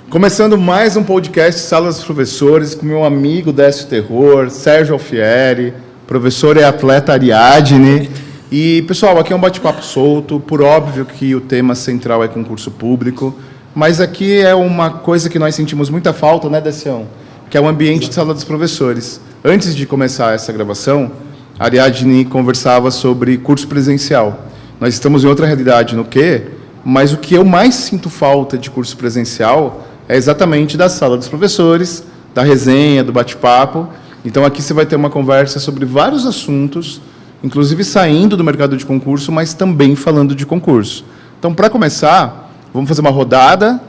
Começando mais um podcast Sala dos Professores com meu amigo Décio Terror, Sérgio Alfieri, professor e atleta Ariadne. E, pessoal, aqui é um bate-papo solto, por óbvio que o tema central é concurso público, mas aqui é uma coisa que nós sentimos muita falta, né, Décio? Que é o ambiente de Sala dos Professores. Antes de começar essa gravação, a Ariadne conversava sobre curso presencial. Nós estamos em outra realidade no quê? Mas o que eu mais sinto falta de curso presencial é exatamente da sala dos professores, da resenha, do bate-papo. Então, aqui você vai ter uma conversa sobre vários assuntos, inclusive saindo do mercado de concurso, mas também falando de concurso. Então, para começar, vamos fazer uma rodada.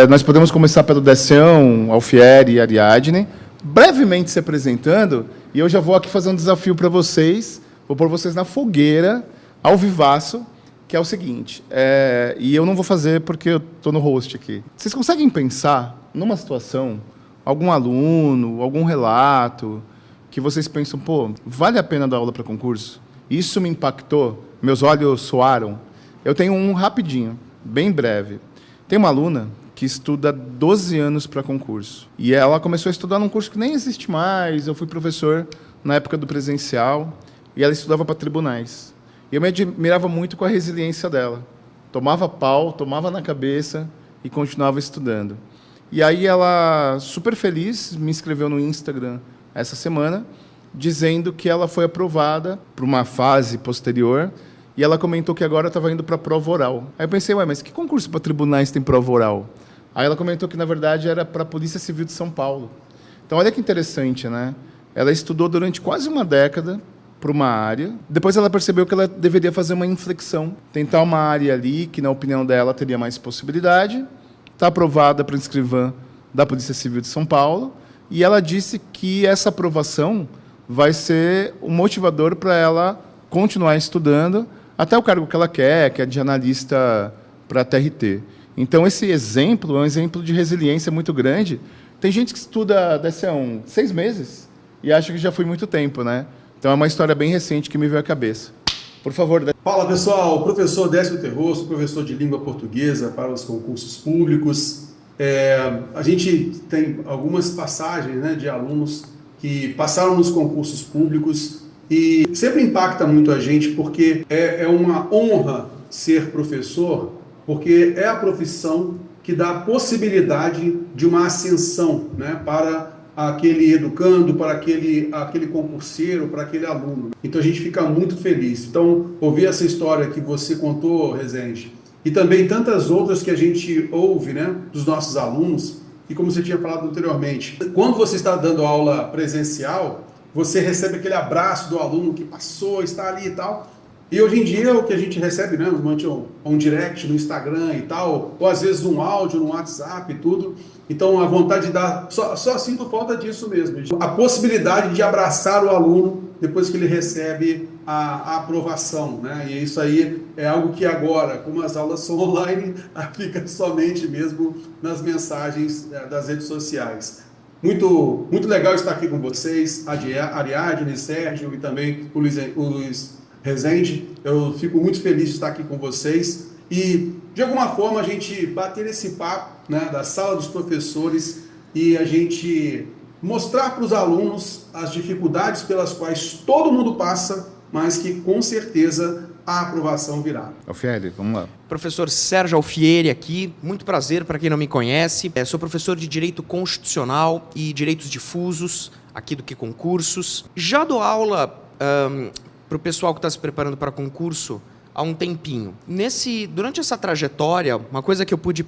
Nós podemos começar pelo Décio, Alfieri e Ariadne, brevemente se apresentando, e eu já vou aqui fazer um desafio para vocês, vou pôr vocês na fogueira, ao vivaço, que é o seguinte, e eu não vou fazer porque eu estou no host aqui. Vocês conseguem pensar numa situação, algum aluno, algum relato, que vocês pensam, pô, vale a pena dar aula para concurso? Isso me impactou, meus olhos soaram. Eu tenho um rapidinho, bem breve. Tem uma aluna que estuda 12 anos para concurso. E ela começou a estudar num curso que nem existe mais. Eu fui professor na época do presencial, e ela estudava para tribunais. E eu me admirava muito com a resiliência dela. Tomava pau, tomava na cabeça e continuava estudando. E aí ela, super feliz, me inscreveu no Instagram essa semana, dizendo que ela foi aprovada para uma fase posterior, e ela comentou que agora estava indo para a prova oral. Aí eu pensei, mas que concurso para tribunais tem prova oral? Aí ela comentou que, na verdade, era para a Polícia Civil de São Paulo. Então, olha que interessante, né? Ela estudou durante quase uma década para uma área. Depois ela percebeu que ela deveria fazer uma inflexão, tentar uma área ali que, na opinião dela, teria mais possibilidade. Está aprovada para inscrivã da Polícia Civil de São Paulo, e ela disse que essa aprovação vai ser um motivador para ela continuar estudando até o cargo que ela quer, que é de analista para a TRT. Então, esse exemplo é um exemplo de resiliência muito grande. Tem gente que estuda, Décio, 6 meses e acha que já foi muito tempo, né? Então, é uma história bem recente que me veio à cabeça. Por favor, Décio. Fala, pessoal. Professor Décio Terror, sou professor de língua portuguesa para os concursos públicos. A gente tem algumas passagens, né, de alunos que passaram nos concursos públicos e sempre impacta muito a gente porque é uma honra ser professor, porque é a profissão que dá a possibilidade de uma ascensão, né, para aquele educando, para aquele concurseiro, para aquele aluno. Então a gente fica muito feliz. Então, ouvir essa história que você contou, Rezende, e também tantas outras que a gente ouve, né, dos nossos alunos, e como você tinha falado anteriormente, quando você está dando aula presencial, você recebe aquele abraço do aluno que passou, está ali e tal. E hoje em dia o que a gente recebe, né, um direct no Instagram e tal, ou às vezes um áudio no WhatsApp e tudo. Então a vontade de dar, só sinto falta disso mesmo. A possibilidade de abraçar o aluno depois que ele recebe a aprovação, né? E isso aí é algo que agora, como as aulas são online, fica somente mesmo nas mensagens das redes sociais. Muito, muito legal estar aqui com vocês, Ariadne, Sérgio e também o Luiz Rezende. Eu fico muito feliz de estar aqui com vocês e, de alguma forma, a gente bater esse papo, né, da sala dos professores e a gente mostrar para os alunos as dificuldades pelas quais todo mundo passa, mas que, com certeza, a aprovação virá. Alfieri, vamos lá. Professor Sérgio Alfieri aqui, muito prazer para quem não me conhece. Sou professor de Direito Constitucional e Direitos Difusos, aqui do Que Concursos. Já dou aula para o pessoal que está se preparando para concurso há um tempinho. Durante essa trajetória, uma coisa que eu pude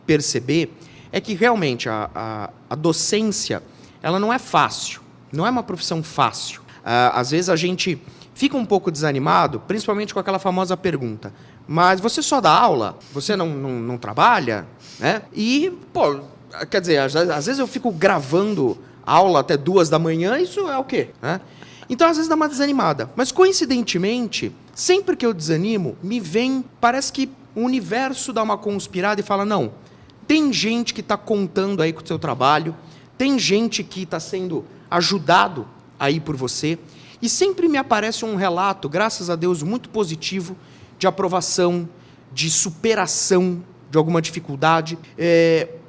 perceber é que realmente a docência ela não é fácil, não é uma profissão fácil. Às vezes a gente fica um pouco desanimado, principalmente com aquela famosa pergunta, mas você só dá aula? Você não trabalha? Né? E, quer dizer, às vezes eu fico gravando aula até 2 da manhã, isso é o quê? Né? Então, às vezes dá uma desanimada. Mas, coincidentemente, sempre que eu desanimo, parece que o universo dá uma conspirada e fala, não, tem gente que está contando aí com o seu trabalho, tem gente que está sendo ajudado aí por você, e sempre me aparece um relato, graças a Deus, muito positivo, de aprovação, de superação de alguma dificuldade.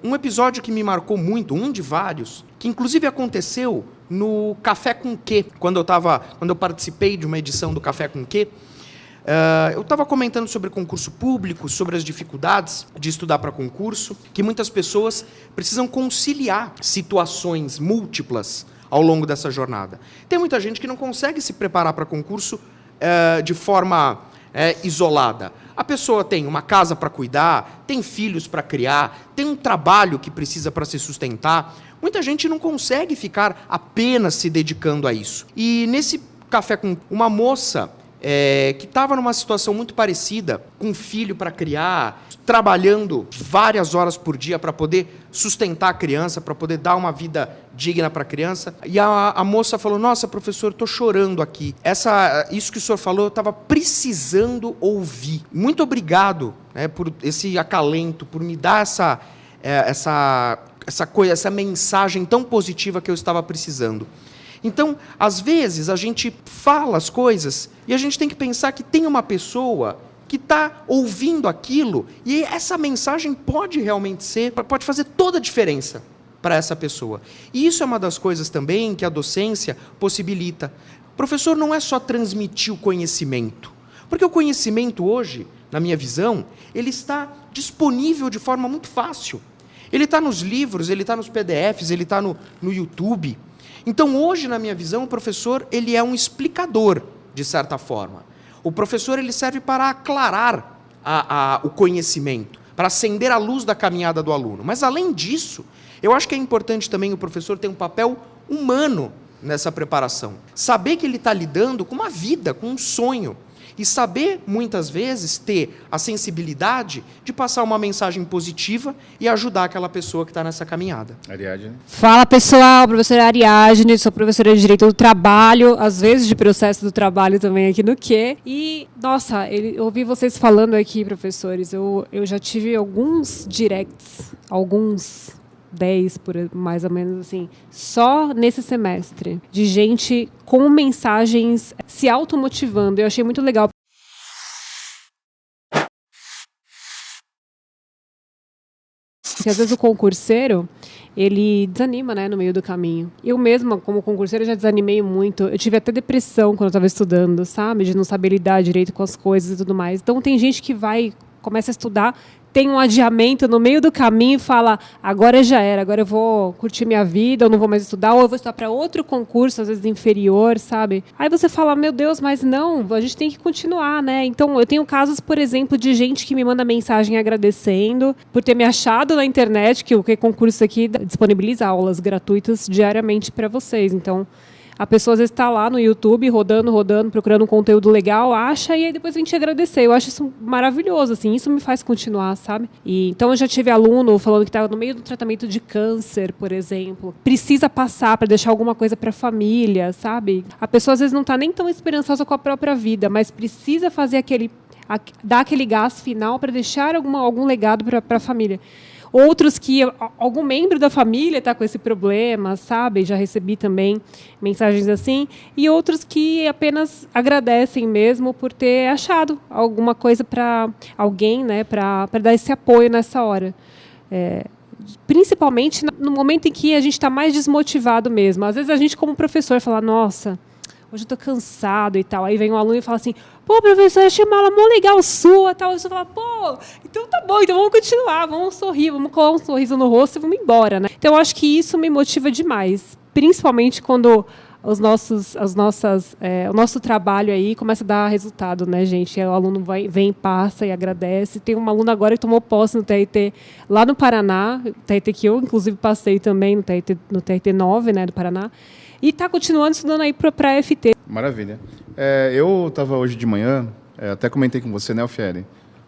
um episódio que me marcou muito, um de vários, que inclusive aconteceu no Café com Quê, quando eu participei de uma edição do Café com Quê. Eu estava comentando sobre concurso público, sobre as dificuldades de estudar para concurso, que muitas pessoas precisam conciliar situações múltiplas ao longo dessa jornada. Tem muita gente que não consegue se preparar para concurso de forma isolada. A pessoa tem uma casa para cuidar, tem filhos para criar, tem um trabalho que precisa para se sustentar. Muita gente não consegue ficar apenas se dedicando a isso. E nesse Café com uma moça que estava numa situação muito parecida, com um filho para criar, trabalhando várias horas por dia para poder sustentar a criança, para poder dar uma vida digna para a criança. E a moça falou, nossa, professor, estou chorando aqui. Isso que o senhor falou, eu estava precisando ouvir. Muito obrigado, por esse acalento, por me dar essa mensagem tão positiva que eu estava precisando. Então, às vezes, a gente fala as coisas e a gente tem que pensar que tem uma pessoa que está ouvindo aquilo e essa mensagem pode fazer toda a diferença para essa pessoa. E isso é uma das coisas também que a docência possibilita. O professor não é só transmitir o conhecimento, porque o conhecimento hoje, na minha visão, ele está disponível de forma muito fácil. Ele está nos livros, ele está nos PDFs, ele está no YouTube. Então, hoje, na minha visão, o professor ele é um explicador, de certa forma. O professor ele serve para aclarar o conhecimento, para acender a luz da caminhada do aluno. Mas, além disso, eu acho que é importante também o professor ter um papel humano nessa preparação. Saber que ele está lidando com uma vida, com um sonho. E saber, muitas vezes, ter a sensibilidade de passar uma mensagem positiva e ajudar aquela pessoa que está nessa caminhada. Ariadne. Fala, pessoal. Professora Ariadne, sou professora de Direito do Trabalho, às vezes de processo do trabalho também aqui no QE. E, nossa, eu ouvi vocês falando aqui, professores, eu já tive alguns directs, 10 mais ou menos assim, só nesse semestre, de gente com mensagens se automotivando. Eu achei muito legal. Porque às vezes o concurseiro, ele desanima, né, no meio do caminho. Eu mesma, como concurseira, já desanimei muito. Eu tive até depressão quando eu estava estudando, sabe? De não saber lidar direito com as coisas e tudo mais. Então tem gente que começa a estudar, tem um adiamento no meio do caminho e fala, agora já era, agora eu vou curtir minha vida, eu não vou mais estudar, ou eu vou estudar para outro concurso, às vezes inferior, sabe? Aí você fala, meu Deus, mas não, a gente tem que continuar, né? Então, eu tenho casos, por exemplo, de gente que me manda mensagem agradecendo por ter me achado na internet, que o concurso aqui disponibiliza aulas gratuitas diariamente para vocês. Então, a pessoa às vezes está lá no YouTube, rodando, procurando um conteúdo legal, acha e aí depois vem te agradecer. Eu acho isso maravilhoso, assim, isso me faz continuar, sabe? Então eu já tive aluno falando que estava no meio do tratamento de câncer, por exemplo. Precisa passar para deixar alguma coisa para a família, sabe? A pessoa às vezes não está nem tão esperançosa com a própria vida, mas precisa fazer dar aquele gás final para deixar algum legado para a família. Outros que algum membro da família está com esse problema, sabe? Já recebi também mensagens assim. E outros que apenas agradecem mesmo por ter achado alguma coisa para alguém, né? Para dar esse apoio nessa hora. Principalmente no momento em que a gente está mais desmotivado mesmo. Às vezes a gente, como professor, fala, nossa, hoje eu estou cansado e tal. Aí vem um aluno e fala assim, pô, professor, achei uma aula mó legal sua. Tal. Você fala, pô, então tá bom, então vamos continuar, vamos sorrir, vamos colar um sorriso no rosto e vamos embora, né? Então, eu acho que isso me motiva demais, principalmente quando o nosso trabalho aí começa a dar resultado, né, gente? O aluno vem, passa e agradece. Tem uma aluna agora que tomou posse no TRT lá no Paraná, TRT que eu, inclusive, passei também no TRT 9, né, do Paraná, e está continuando estudando aí para a FT. Maravilha. Eu estava hoje de manhã, até comentei com você, né, Alfieri,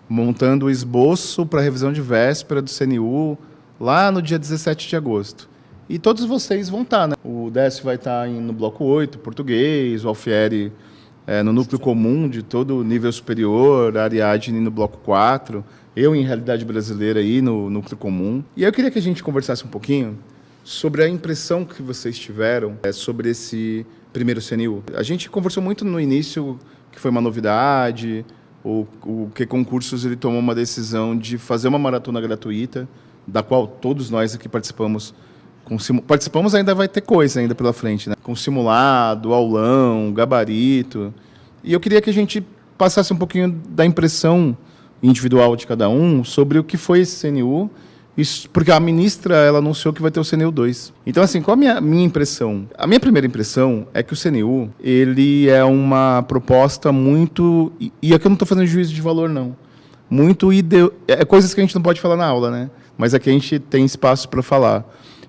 montando o esboço para a revisão de véspera do CNU lá no dia 17 de agosto. E todos vocês vão estar, né? O Décio vai estar no bloco 8, português, o Alfieri no núcleo comum de todo o nível superior, a Ariadne no bloco 4, eu em realidade brasileira aí no núcleo comum. E eu queria que a gente conversasse um pouquinho sobre a impressão que vocês tiveram sobre esse primeiro CNU. A gente conversou muito no início que foi uma novidade, o que concursos ele tomou uma decisão de fazer uma maratona gratuita da qual todos nós aqui participamos. Participamos, ainda vai ter coisa ainda pela frente, né? Com simulado, aulão, gabarito. E eu queria que a gente passasse um pouquinho da impressão individual de cada um sobre o que foi esse CNU, porque a ministra ela anunciou que vai ter o CNU 2. Então, assim, qual a minha impressão? A minha primeira impressão é que o CNU ele é uma proposta muito... E aqui eu não estou fazendo juízo de valor, não. Muito coisas que a gente não pode falar na aula, né? Mas aqui a gente tem espaço para falar.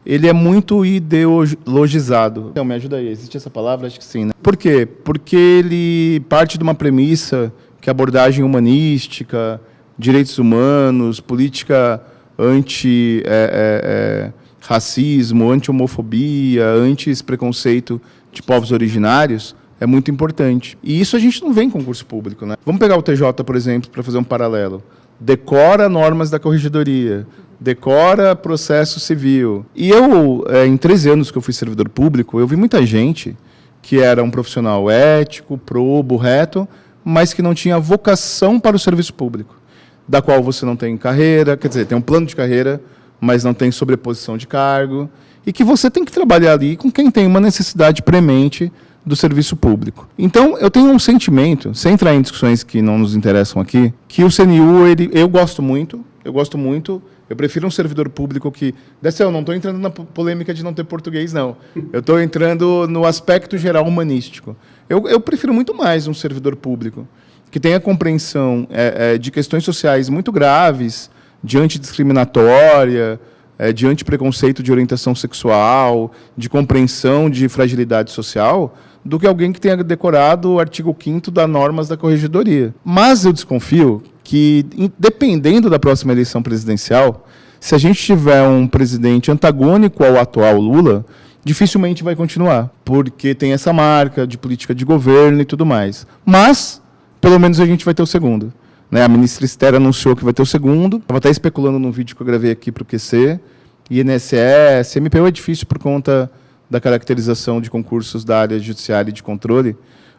Ele é muito ideologizado. Então, me ajuda aí. Existe essa palavra? Acho que sim, né? Por quê? Porque ele parte de uma premissa que a abordagem humanística, direitos humanos, política anti-racismo, anti-homofobia, anti-preconceito de povos originários é muito importante. E isso a gente não vê em concurso público, né? Vamos pegar o TJ, por exemplo, para fazer um paralelo. Decora normas da corregedoria, decora processo civil. E eu, em 13 anos que eu fui servidor público, eu vi muita gente que era um profissional ético, probo, reto, mas que não tinha vocação para o serviço público, da qual você não tem carreira, quer dizer, tem um plano de carreira, mas não tem sobreposição de cargo, e que você tem que trabalhar ali com quem tem uma necessidade premente do serviço público. Então, eu tenho um sentimento, sem entrar em discussões que não nos interessam aqui, que o CNU, eu gosto muito, eu prefiro um servidor público que... Eu não estou entrando na polêmica de não ter português, não. Eu estou entrando no aspecto geral humanístico. Eu prefiro muito mais um servidor público que tenha compreensão de questões sociais muito graves, de antidiscriminatória, de antipreconceito de orientação sexual, de compreensão de fragilidade social, do que alguém que tenha decorado o artigo 5º das normas da corregedoria. Mas eu desconfio que, dependendo da próxima eleição presidencial, se a gente tiver um presidente antagônico ao atual Lula, dificilmente vai continuar, porque tem essa marca de política de governo e tudo mais. Mas, pelo menos, a gente vai ter o segundo. Né? A ministra Esther anunciou que vai ter o segundo. Estava até especulando num vídeo que eu gravei aqui para o QC. INSS, MPU é difícil por conta da caracterização de concursos da área judiciária e de controle,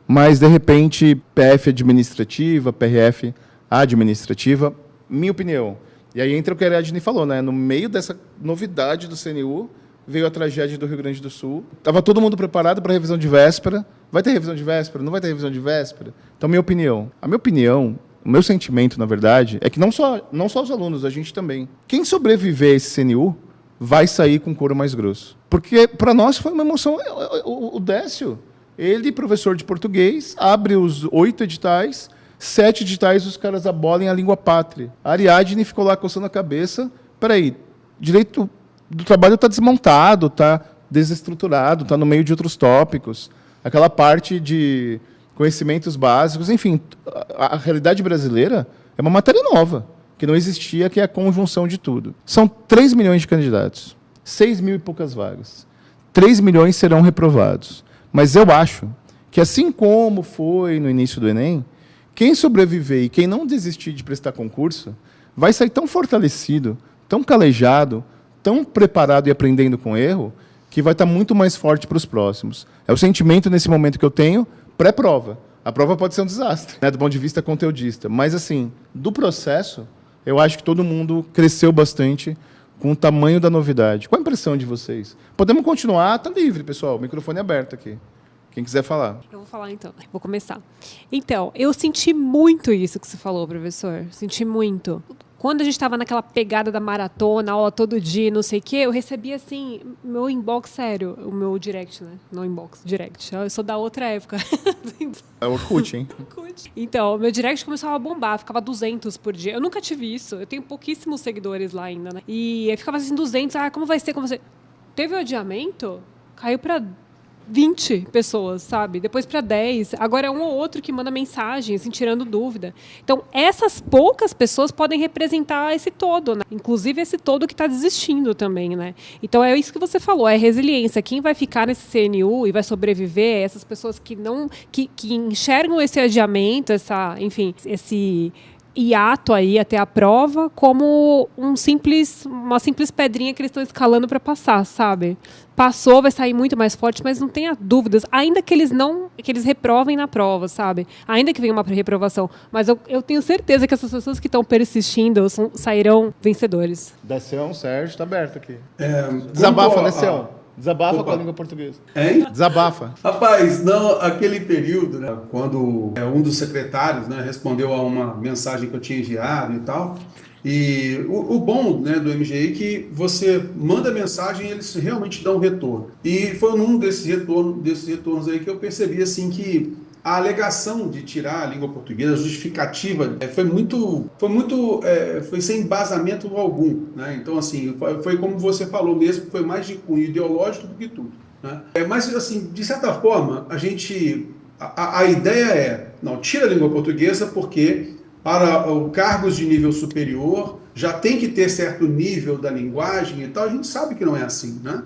mas, de repente, PF administrativa, PRF administrativa, minha opinião. E aí entra o que a Ariadne falou, né? No meio dessa novidade do CNU, veio a tragédia do Rio Grande do Sul. Estava todo mundo preparado para a revisão de véspera. Vai ter revisão de véspera? Não vai ter revisão de véspera? Então, minha opinião. A minha opinião, o meu sentimento, na verdade, é que não só os alunos, a gente também. Quem sobreviver a esse CNU vai sair com couro mais grosso. Porque, para nós, foi uma emoção. O Décio, ele, professor de português, abre os 8 editais, 7 editais os caras abolem a língua pátria. A Ariadne ficou lá coçando a cabeça. Peraí, direito do trabalho está desmontado, está desestruturado, está no meio de outros tópicos. Aquela parte de conhecimentos básicos, enfim, a realidade brasileira é uma matéria nova, que não existia, que é a conjunção de tudo. São 3 milhões de candidatos, 6 mil e poucas vagas. 3 milhões serão reprovados. Mas eu acho que, assim como foi no início do Enem, quem sobreviver e quem não desistir de prestar concurso vai sair tão fortalecido, tão calejado, tão preparado e aprendendo com erro, que vai estar muito mais forte para os próximos. É o sentimento, nesse momento, que eu tenho pré-prova. A prova pode ser um desastre, né, do ponto de vista conteudista. Mas, assim, do processo, eu acho que todo mundo cresceu bastante com o tamanho da novidade. Qual a impressão de vocês? Podemos continuar? Está livre, pessoal. O microfone é aberto aqui. Quem quiser falar. Eu vou falar, então. Vou começar. Então, eu senti muito isso que você falou, professor. Senti muito. Quando a gente estava naquela pegada da maratona, aula todo dia, não sei o quê, eu recebi, assim, meu inbox, sério, o meu direct, né? Não inbox, direct. Eu sou da outra época. É o Orkut, hein? Então, meu direct começava a bombar, ficava 200 por dia. Eu nunca tive isso, eu tenho pouquíssimos seguidores lá ainda, né? E aí ficava assim, 200, como vai ser, como vai ser? Teve o adiamento, caiu para 20 pessoas, sabe? Depois para 10. Agora é um ou outro que manda mensagem, assim, tirando dúvida. Então, essas poucas pessoas podem representar esse todo, né? Inclusive esse todo que está desistindo também, né? Então, é isso que você falou, é resiliência. Quem vai ficar nesse CNU e vai sobreviver, essas pessoas que não... que enxergam esse adiamento, enfim, esse hiato aí até a prova como uma simples pedrinha que eles estão escalando para passar, sabe? Passou, vai sair muito mais forte, mas não tenha dúvidas, ainda que eles reprovem na prova, sabe? Ainda que venha uma reprovação, mas eu tenho certeza que essas pessoas que estão persistindo sairão vencedores. Deção, Sérgio, está aberto aqui. Desabafa, Deção. Desabafa com a língua portuguesa. Hein? Desabafa. Rapaz, não, aquele período, né, quando um dos secretários, né, respondeu a uma mensagem que eu tinha enviado e tal, e o bom, né, do MGI é que você manda mensagem e eles realmente dão retorno. E foi num desses retornos aí que eu percebi assim que a alegação de tirar a língua portuguesa, a justificativa, foi sem embasamento algum, né? Então, assim, foi como você falou mesmo, foi mais de cunho ideológico do que tudo, né? Mas, assim, de certa forma, a ideia não, tira a língua portuguesa porque para cargos de nível superior já tem que ter certo nível da linguagem e tal, a gente sabe que não é assim, né?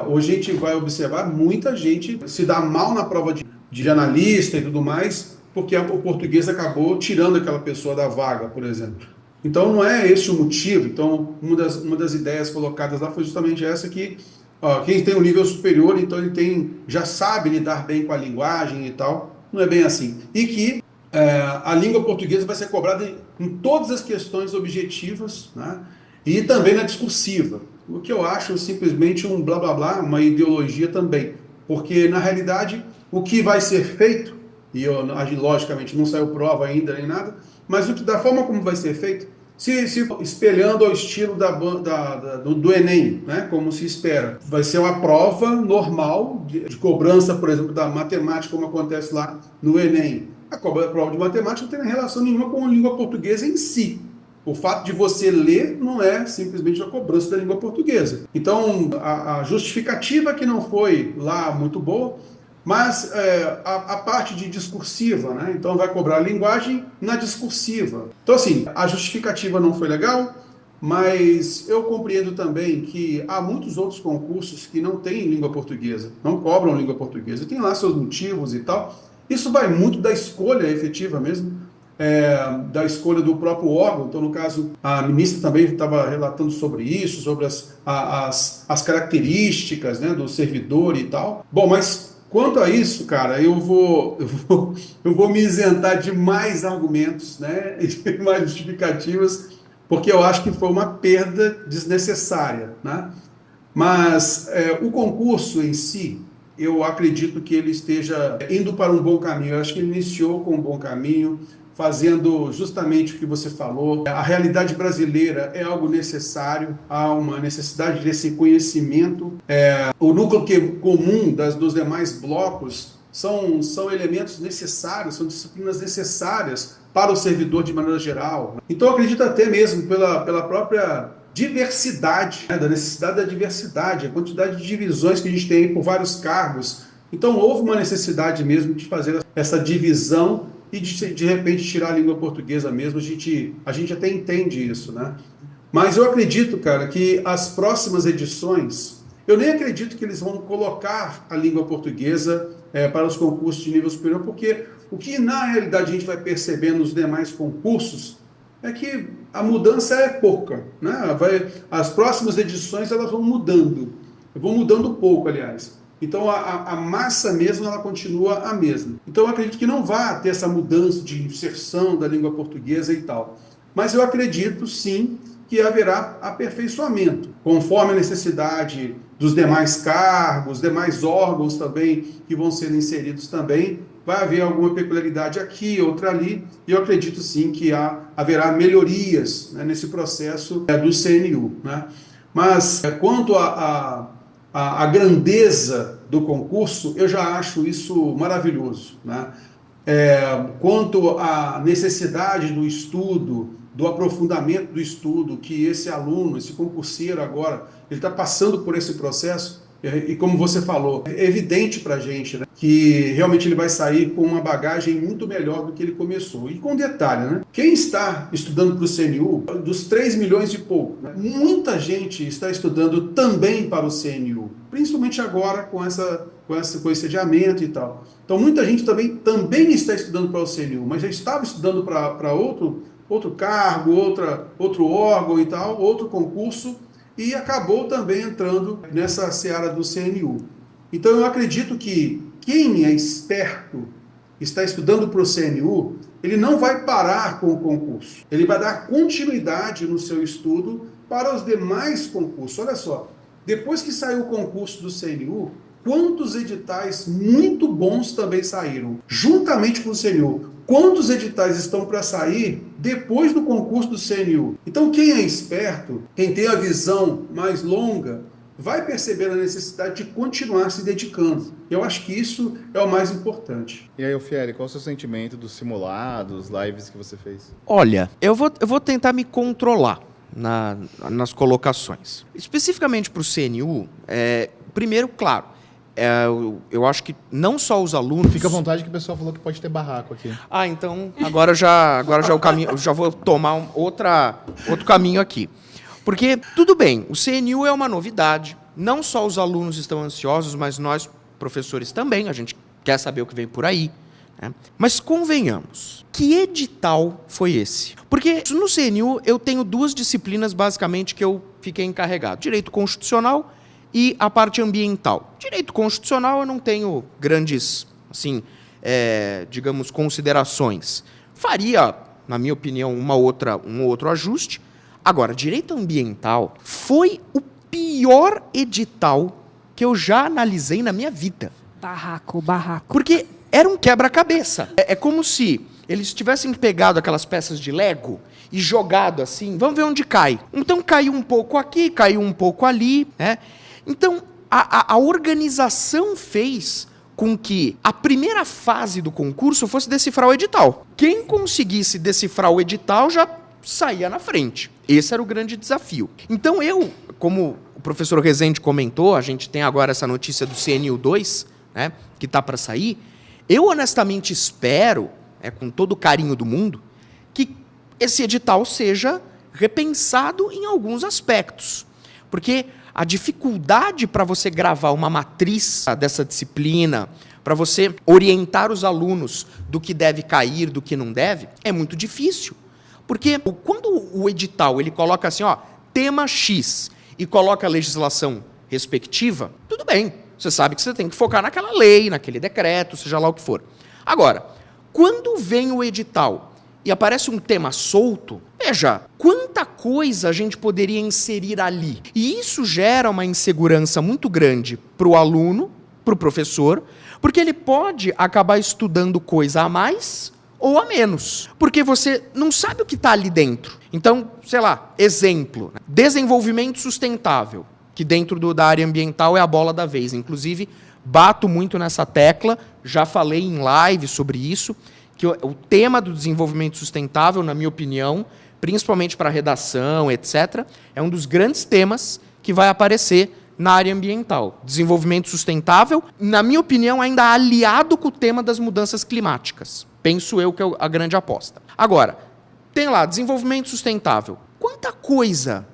Hoje a gente vai observar muita gente se dá mal na prova de analista e tudo mais, porque o português acabou tirando aquela pessoa da vaga, por exemplo. Então não é esse o motivo. Então uma das ideias colocadas lá foi justamente essa que quem tem um nível superior, então ele já sabe lidar bem com a linguagem e tal. Não é bem assim. E que a língua portuguesa vai ser cobrada em todas as questões objetivas, né? E também na discursiva. O que eu acho simplesmente um blá blá blá, uma ideologia também. Porque, na realidade, o que vai ser feito, e logicamente não saiu prova ainda nem nada, mas da forma como vai ser feito, se espelhando ao estilo do Enem, né, como se espera. Vai ser uma prova normal de cobrança, por exemplo, da matemática, como acontece lá no Enem. A prova de matemática não tem relação nenhuma com a língua portuguesa em si. O fato de você ler não é simplesmente a cobrança da língua portuguesa. Então, a justificativa que não foi lá muito boa, mas a parte de discursiva, né? Então vai cobrar a linguagem na discursiva. Então, assim, a justificativa não foi legal, mas eu compreendo também que há muitos outros concursos que não têm língua portuguesa, não cobram língua portuguesa, e tem lá seus motivos e tal. Isso vai muito da escolha efetiva mesmo, da escolha do próprio órgão. Então, no caso, a ministra também estava relatando sobre isso, sobre as características, né, do servidor e tal. Bom, mas quanto a isso, cara, eu vou me isentar de mais argumentos, né, e de mais justificativas, porque eu acho que foi uma perda desnecessária, né? Mas o concurso em si, eu acredito que ele esteja indo para um bom caminho. Eu acho que ele iniciou com um bom caminho, fazendo justamente o que você falou. A realidade brasileira é algo necessário, há uma necessidade desse conhecimento. O núcleo comum dos demais blocos são elementos necessários, são disciplinas necessárias para o servidor de maneira geral. Então, eu acredito até mesmo pela própria diversidade, né, da necessidade da diversidade, a quantidade de divisões que a gente tem por vários cargos. Então, houve uma necessidade mesmo de fazer essa divisão e de repente tirar a língua portuguesa mesmo. A gente até entende isso, né? Mas eu acredito, cara, que as próximas edições, eu nem acredito que eles vão colocar a língua portuguesa para os concursos de nível superior, porque o que na realidade a gente vai perceber nos demais concursos é que a mudança é pouca, né? As próximas edições elas vão mudando pouco, aliás. Então a massa mesmo ela continua a mesma. Então eu acredito que não vai ter essa mudança de inserção da língua portuguesa e tal. Mas eu acredito sim que haverá aperfeiçoamento, conforme a necessidade dos demais cargos, demais órgãos também que vão ser inseridos também. Vai haver alguma peculiaridade aqui, outra ali, e eu acredito sim que haverá melhorias, né, nesse processo do CNU, né? Mas quanto a grandeza do concurso, eu já acho isso maravilhoso, né? Quanto à necessidade do estudo, do aprofundamento do estudo, que esse aluno, esse concurseiro agora, ele está passando por esse processo, E como você falou, é evidente para a gente, né, que realmente ele vai sair com uma bagagem muito melhor do que ele começou. E com detalhe, né, quem está estudando para o CNU, dos 3 milhões e pouco, né, muita gente está estudando também para o CNU, principalmente agora com esse adiamento e tal. Então muita gente também está estudando para o CNU, mas já estava estudando para outro cargo, outro órgão e tal, outro concurso, e acabou também entrando nessa seara do CNU. Então eu acredito que quem é esperto, está estudando para o CNU, ele não vai parar com o concurso. Ele vai dar continuidade no seu estudo para os demais concursos. Olha só, depois que saiu o concurso do CNU, quantos editais muito bons também saíram, juntamente com o CNU. Quantos editais estão para sair depois do concurso do CNU? Então, quem é esperto, quem tem a visão mais longa, vai perceber a necessidade de continuar se dedicando. Eu acho que isso é o mais importante. E aí, Alfieri, qual é o seu sentimento dos simulados, lives que você fez? Olha, eu vou tentar me controlar nas colocações. Especificamente para o CNU, primeiro, claro, eu acho que não só os alunos... Fica à vontade que o pessoal falou que pode ter barraco aqui. Ah, então agora já o caminho, eu já vou tomar outro caminho aqui. Porque, tudo bem, o CNU é uma novidade, não só os alunos estão ansiosos, mas nós, professores, também, a gente quer saber o que vem por aí. Né? Mas convenhamos, que edital foi esse? Porque no CNU eu tenho 2 disciplinas, basicamente, que eu fiquei encarregado. Direito constitucional e a parte ambiental. Direito constitucional eu não tenho grandes, assim, digamos, considerações. Faria, na minha opinião, um outro ajuste. Agora, direito ambiental foi o pior edital que eu já analisei na minha vida. Barraco. Porque era um quebra-cabeça. É como se eles tivessem pegado aquelas peças de Lego e jogado assim, vamos ver onde cai. Então caiu um pouco aqui, caiu um pouco ali, né? Então, a organização fez com que a primeira fase do concurso fosse decifrar o edital. Quem conseguisse decifrar o edital já saía na frente. Esse era o grande desafio. Então como o professor Rezende comentou, a gente tem agora essa notícia do CNU 2, né, que está para sair. Eu honestamente espero, com todo o carinho do mundo, que esse edital seja repensado em alguns aspectos. Porque a dificuldade para você gravar uma matriz dessa disciplina, para você orientar os alunos do que deve cair, do que não deve, é muito difícil. Porque quando o edital ele coloca assim, tema X, e coloca a legislação respectiva, tudo bem. Você sabe que você tem que focar naquela lei, naquele decreto, seja lá o que for. Agora, quando vem o edital e aparece um tema solto, veja, quanta coisa a gente poderia inserir ali. E isso gera uma insegurança muito grande para o aluno, para o professor, porque ele pode acabar estudando coisa a mais ou a menos, porque você não sabe o que está ali dentro. Então, sei lá, exemplo, desenvolvimento sustentável, que dentro da área ambiental é a bola da vez. Inclusive, bato muito nessa tecla, já falei em live sobre isso, que o tema do desenvolvimento sustentável, na minha opinião, principalmente para redação, etc., é um dos grandes temas que vai aparecer na área ambiental. Desenvolvimento sustentável, na minha opinião, ainda aliado com o tema das mudanças climáticas. Penso eu que é a grande aposta. Agora, tem lá, desenvolvimento sustentável. Quanta coisa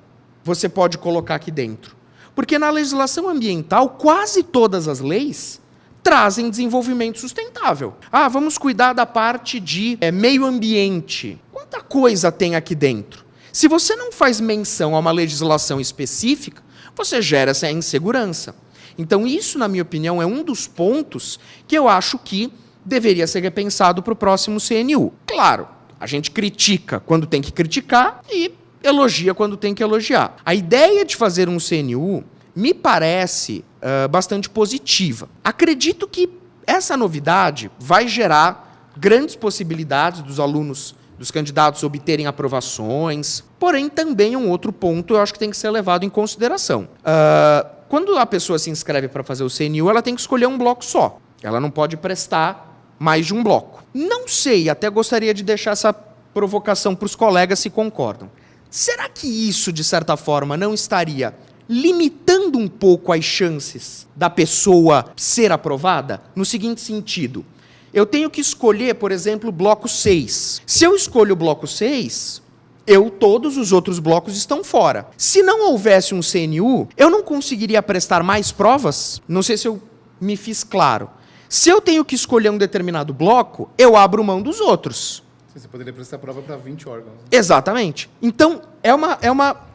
você pode colocar aqui dentro? Porque na legislação ambiental, quase todas as leis trazem desenvolvimento sustentável. Vamos cuidar da parte de meio ambiente. Quanta coisa tem aqui dentro? Se você não faz menção a uma legislação específica, você gera essa insegurança. Então isso, na minha opinião, é um dos pontos que eu acho que deveria ser repensado para o próximo CNU. Claro, a gente critica quando tem que criticar e elogia quando tem que elogiar. A ideia de fazer um CNU me parece bastante positiva. Acredito que essa novidade vai gerar grandes possibilidades dos alunos, dos candidatos obterem aprovações, porém também um outro ponto eu acho que tem que ser levado em consideração. Quando a pessoa se inscreve para fazer o CNU, ela tem que escolher um bloco só. Ela não pode prestar mais de um bloco. Não sei, até gostaria de deixar essa provocação para os colegas se concordam. Será que isso, de certa forma, não estaria limitando um pouco as chances da pessoa ser aprovada? No seguinte sentido, eu tenho que escolher, por exemplo, o bloco 6. Se eu escolho o bloco 6, todos os outros blocos estão fora. Se não houvesse um CNU, eu não conseguiria prestar mais provas? Não sei se eu me fiz claro. Se eu tenho que escolher um determinado bloco, eu abro mão dos outros. Você poderia prestar prova para 20 órgãos. Exatamente. Então,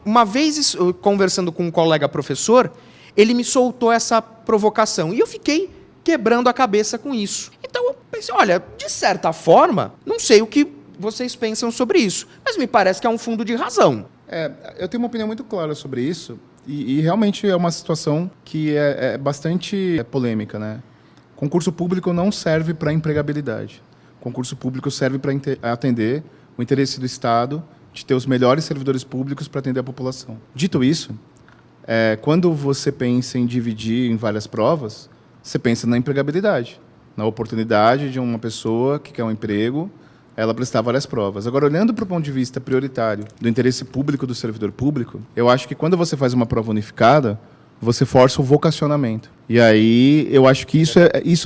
uma vez conversando com um colega professor, ele me soltou essa provocação. E eu fiquei quebrando a cabeça com isso. Então, eu pensei, olha, de certa forma, não sei o que vocês pensam sobre isso, mas me parece que há um fundo de razão. Eu tenho uma opinião muito clara sobre isso, e realmente é uma situação que é bastante polêmica, né? Concurso público não serve para empregabilidade. Concurso público serve para atender o interesse do Estado de ter os melhores servidores públicos para atender a população. Dito isso, quando você pensa em dividir em várias provas, você pensa na empregabilidade, na oportunidade de uma pessoa que quer um emprego, ela prestar várias provas. Agora, olhando para o ponto de vista prioritário do interesse público do servidor público, eu acho que quando você faz uma prova unificada, você força o vocacionamento. E aí, eu acho que isso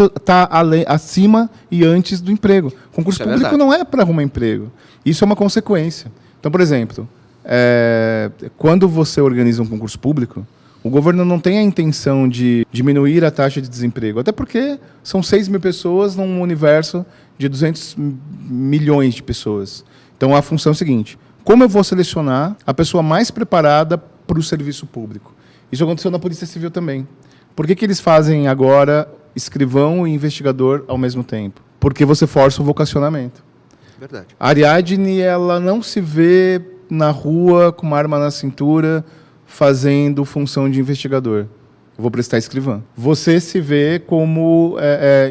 está acima e antes do emprego. Concurso público não é para arrumar emprego. Isso é uma consequência. Então, por exemplo, quando você organiza um concurso público, o governo não tem a intenção de diminuir a taxa de desemprego, até porque são 6 mil pessoas num universo de 200 milhões de pessoas. Então, a função é a seguinte: como eu vou selecionar a pessoa mais preparada para o serviço público? Isso aconteceu na Polícia Civil também. Por que eles fazem agora escrivão e investigador ao mesmo tempo? Porque você força o vocacionamento. Verdade. A Ariadne, ela não se vê na rua com uma arma na cintura fazendo função de investigador. Eu vou prestar escrivã. Você se vê como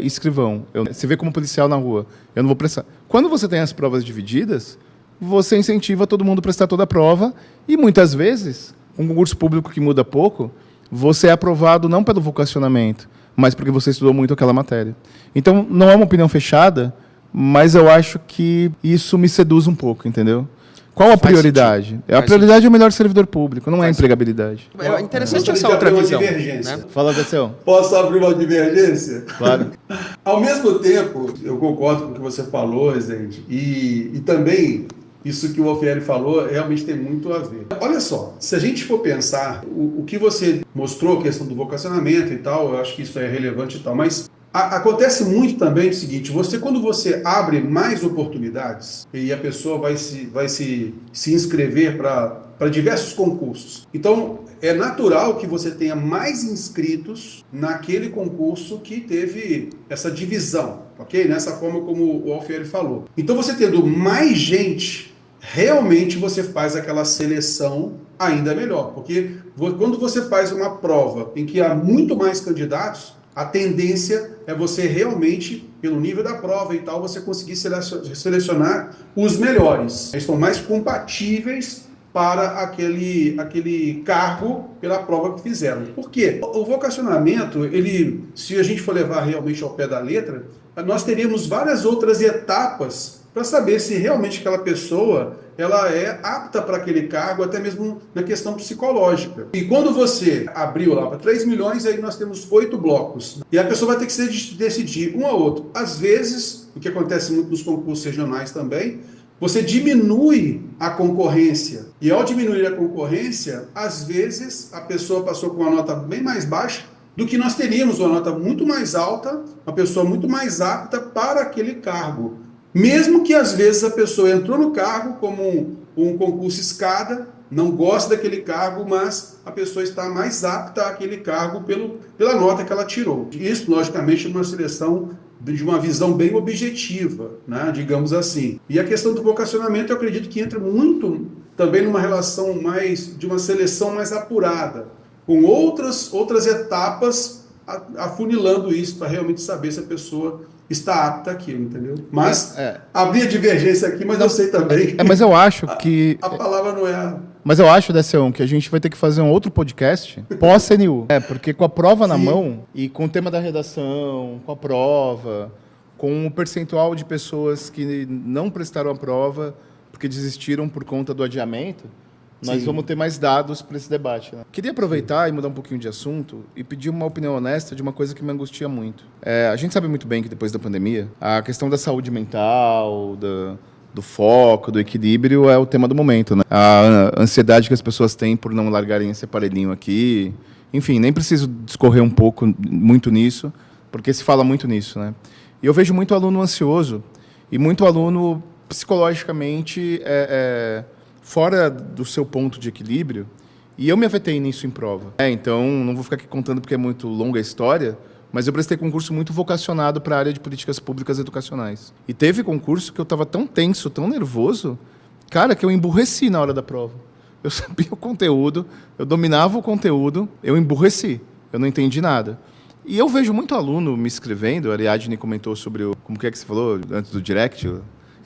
escrivão. Se vê como policial na rua. Eu não vou prestar. Quando você tem as provas divididas, você incentiva todo mundo a prestar toda a prova e, muitas vezes, um concurso público que muda pouco, você é aprovado não pelo vocacionamento, mas porque você estudou muito aquela matéria. Então, não é uma opinião fechada, mas eu acho que isso me seduz um pouco, entendeu? Qual a prioridade? A prioridade é o melhor servidor público, não é a empregabilidade. É interessante essa outra visão. Né? Fala, Dessel. Posso abrir uma divergência? Claro. Ao mesmo tempo, eu concordo com o que você falou, Rezende, e também isso que o Alfieri falou realmente tem muito a ver. Olha só, se a gente for pensar, o que você mostrou, a questão do vocacionamento e tal, eu acho que isso é relevante e tal, mas acontece muito também o seguinte: quando você abre mais oportunidades e a pessoa vai se inscrever para diversos concursos, então é natural que você tenha mais inscritos naquele concurso que teve essa divisão, ok? Nessa forma como o Alfieri falou. Então, você tendo mais gente, realmente você faz aquela seleção ainda melhor, porque quando você faz uma prova em que há muito mais candidatos, a tendência é você realmente, pelo nível da prova e tal, você conseguir selecionar os melhores. Eles estão mais compatíveis para aquele cargo pela prova que fizeram. Por quê? O vocacionamento, se a gente for levar realmente ao pé da letra, nós teríamos várias outras etapas para saber se realmente aquela pessoa ela é apta para aquele cargo, até mesmo na questão psicológica. E quando você abriu lá para 3 milhões, aí nós temos 8 blocos. E a pessoa vai ter que decidir um ou outro. Às vezes, o que acontece muito nos concursos regionais também, você diminui a concorrência. E ao diminuir a concorrência, às vezes a pessoa passou com uma nota bem mais baixa do que nós teríamos uma nota muito mais alta, uma pessoa muito mais apta para aquele cargo. Mesmo que às vezes a pessoa entrou no cargo como um concurso escada, não gosta daquele cargo, mas a pessoa está mais apta àquele cargo pela nota que ela tirou. Isso, logicamente, numa seleção de uma visão bem objetiva, né, digamos assim. E a questão do vocacionamento, eu acredito que entra muito também numa relação de uma seleção mais apurada, com outras etapas afunilando isso para realmente saber se a pessoa está apta àquilo, entendeu? Mas abri a divergência aqui, mas eu sei também que mas eu acho que a palavra não é... Mas eu acho, Dessel, que a gente vai ter que fazer um outro podcast pós-CNU. Porque com a prova na mão e com o tema da redação, com a prova, com o percentual de pessoas que não prestaram a prova porque desistiram por conta do adiamento, nós Sim. vamos ter mais dados para esse debate. Né? Queria aproveitar e mudar um pouquinho de assunto e pedir uma opinião honesta de uma coisa que me angustia muito. A gente sabe muito bem que depois da pandemia, a questão da saúde mental, do foco, do equilíbrio é o tema do momento. Né? A ansiedade que as pessoas têm por não largarem esse aparelhinho aqui. Enfim, nem preciso discorrer muito nisso, porque se fala muito nisso. Né? E eu vejo muito aluno ansioso e muito aluno psicologicamente fora do seu ponto de equilíbrio, e eu me afetei nisso em prova. Então, não vou ficar aqui contando porque é muito longa a história, mas eu prestei concurso muito vocacionado para a área de políticas públicas educacionais. E teve concurso que eu estava tão tenso, tão nervoso, cara, que eu emburreci na hora da prova. Eu sabia o conteúdo, eu dominava o conteúdo, eu emburreci, eu não entendi nada. E eu vejo muito aluno me escrevendo, a Ariadne comentou sobre como que você falou antes do direct,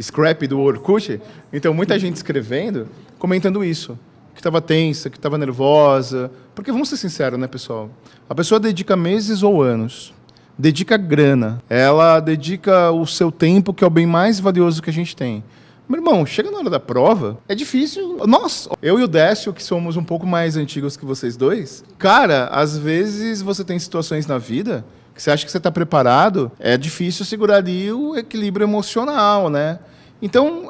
scrap do Orkut. Então, muita gente escrevendo, comentando isso. Que estava tensa, que estava nervosa. Porque, vamos ser sinceros, né, pessoal? A pessoa dedica meses ou anos. Dedica grana. Ela dedica o seu tempo, que é o bem mais valioso que a gente tem. Meu irmão, chega na hora da prova, é difícil. Nossa, eu e o Décio, que somos um pouco mais antigos que vocês dois, cara, às vezes você tem situações na vida que você acha que você está preparado, é difícil segurar ali o equilíbrio emocional, né? Então,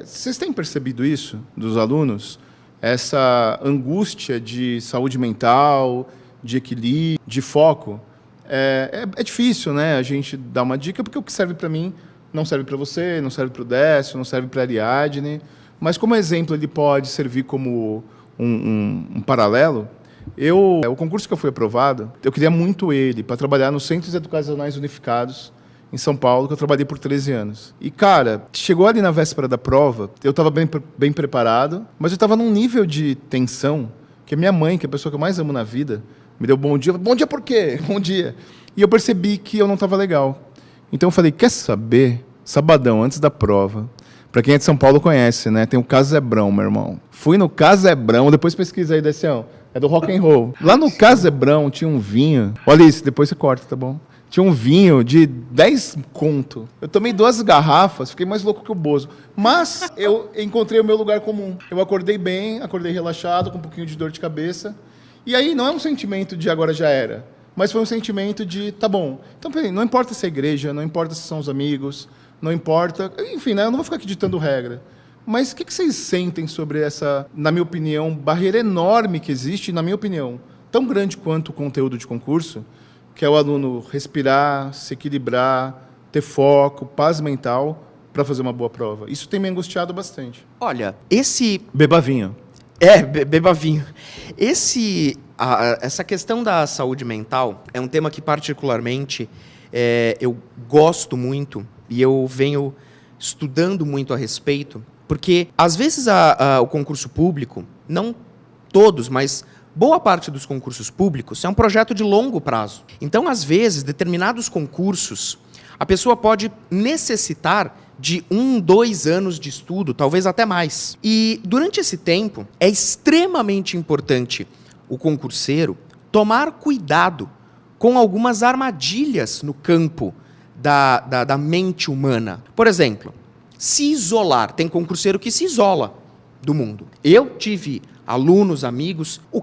vocês têm percebido isso dos alunos? Essa angústia de saúde mental, de equilíbrio, de foco? É difícil, né? A gente dar uma dica, porque o que serve para mim não serve para você, não serve para o Décio, não serve para a Ariadne. Mas, como exemplo, ele pode servir como um paralelo. O concurso que eu fui aprovado, eu queria muito ele para trabalhar nos Centros Educacionais Unificados, em São Paulo, que eu trabalhei por 13 anos. E, cara, chegou ali na véspera da prova, eu estava bem preparado, mas eu estava num nível de tensão que a minha mãe, que é a pessoa que eu mais amo na vida, me deu bom dia. Bom dia por quê? Bom dia. E eu percebi que eu não estava legal. Então eu falei, quer saber? Sabadão, antes da prova. Para quem é de São Paulo conhece, né? Tem o Casebrão, meu irmão. Fui no Casebrão, depois pesquisa aí, Décio. É do rock and roll. Lá no Casebrão tinha um vinho. Olha isso, depois você corta, tá bom? Tinha um vinho de 10 conto. Eu tomei 2 garrafas, fiquei mais louco que o Bozo. Mas eu encontrei o meu lugar comum. Eu acordei bem, acordei relaxado, com um pouquinho de dor de cabeça. E aí não é um sentimento de agora já era, mas foi um sentimento de tá bom. Então, peraí, não importa se é igreja, não importa se são os amigos, não importa... Enfim, né, eu não vou ficar aqui ditando regra. Mas o que vocês sentem sobre essa, na minha opinião, barreira enorme que existe, na minha opinião, tão grande quanto o conteúdo de concurso, que é o aluno respirar, se equilibrar, ter foco, paz mental, para fazer uma boa prova? Isso tem me angustiado bastante. Olha, Beba vinho. Beba vinho. Essa questão da saúde mental é um tema que, particularmente, eu gosto muito e eu venho estudando muito a respeito, porque, às vezes, o concurso público, não todos, mas boa parte dos concursos públicos é um projeto de longo prazo. Então, às vezes, determinados concursos, a pessoa pode necessitar de 1, 2 anos de estudo, talvez até mais. E, durante esse tempo, é extremamente importante o concurseiro tomar cuidado com algumas armadilhas no campo da mente humana. Por exemplo, se isolar. Tem concurseiro que se isola do mundo. Eu tive alunos, amigos, o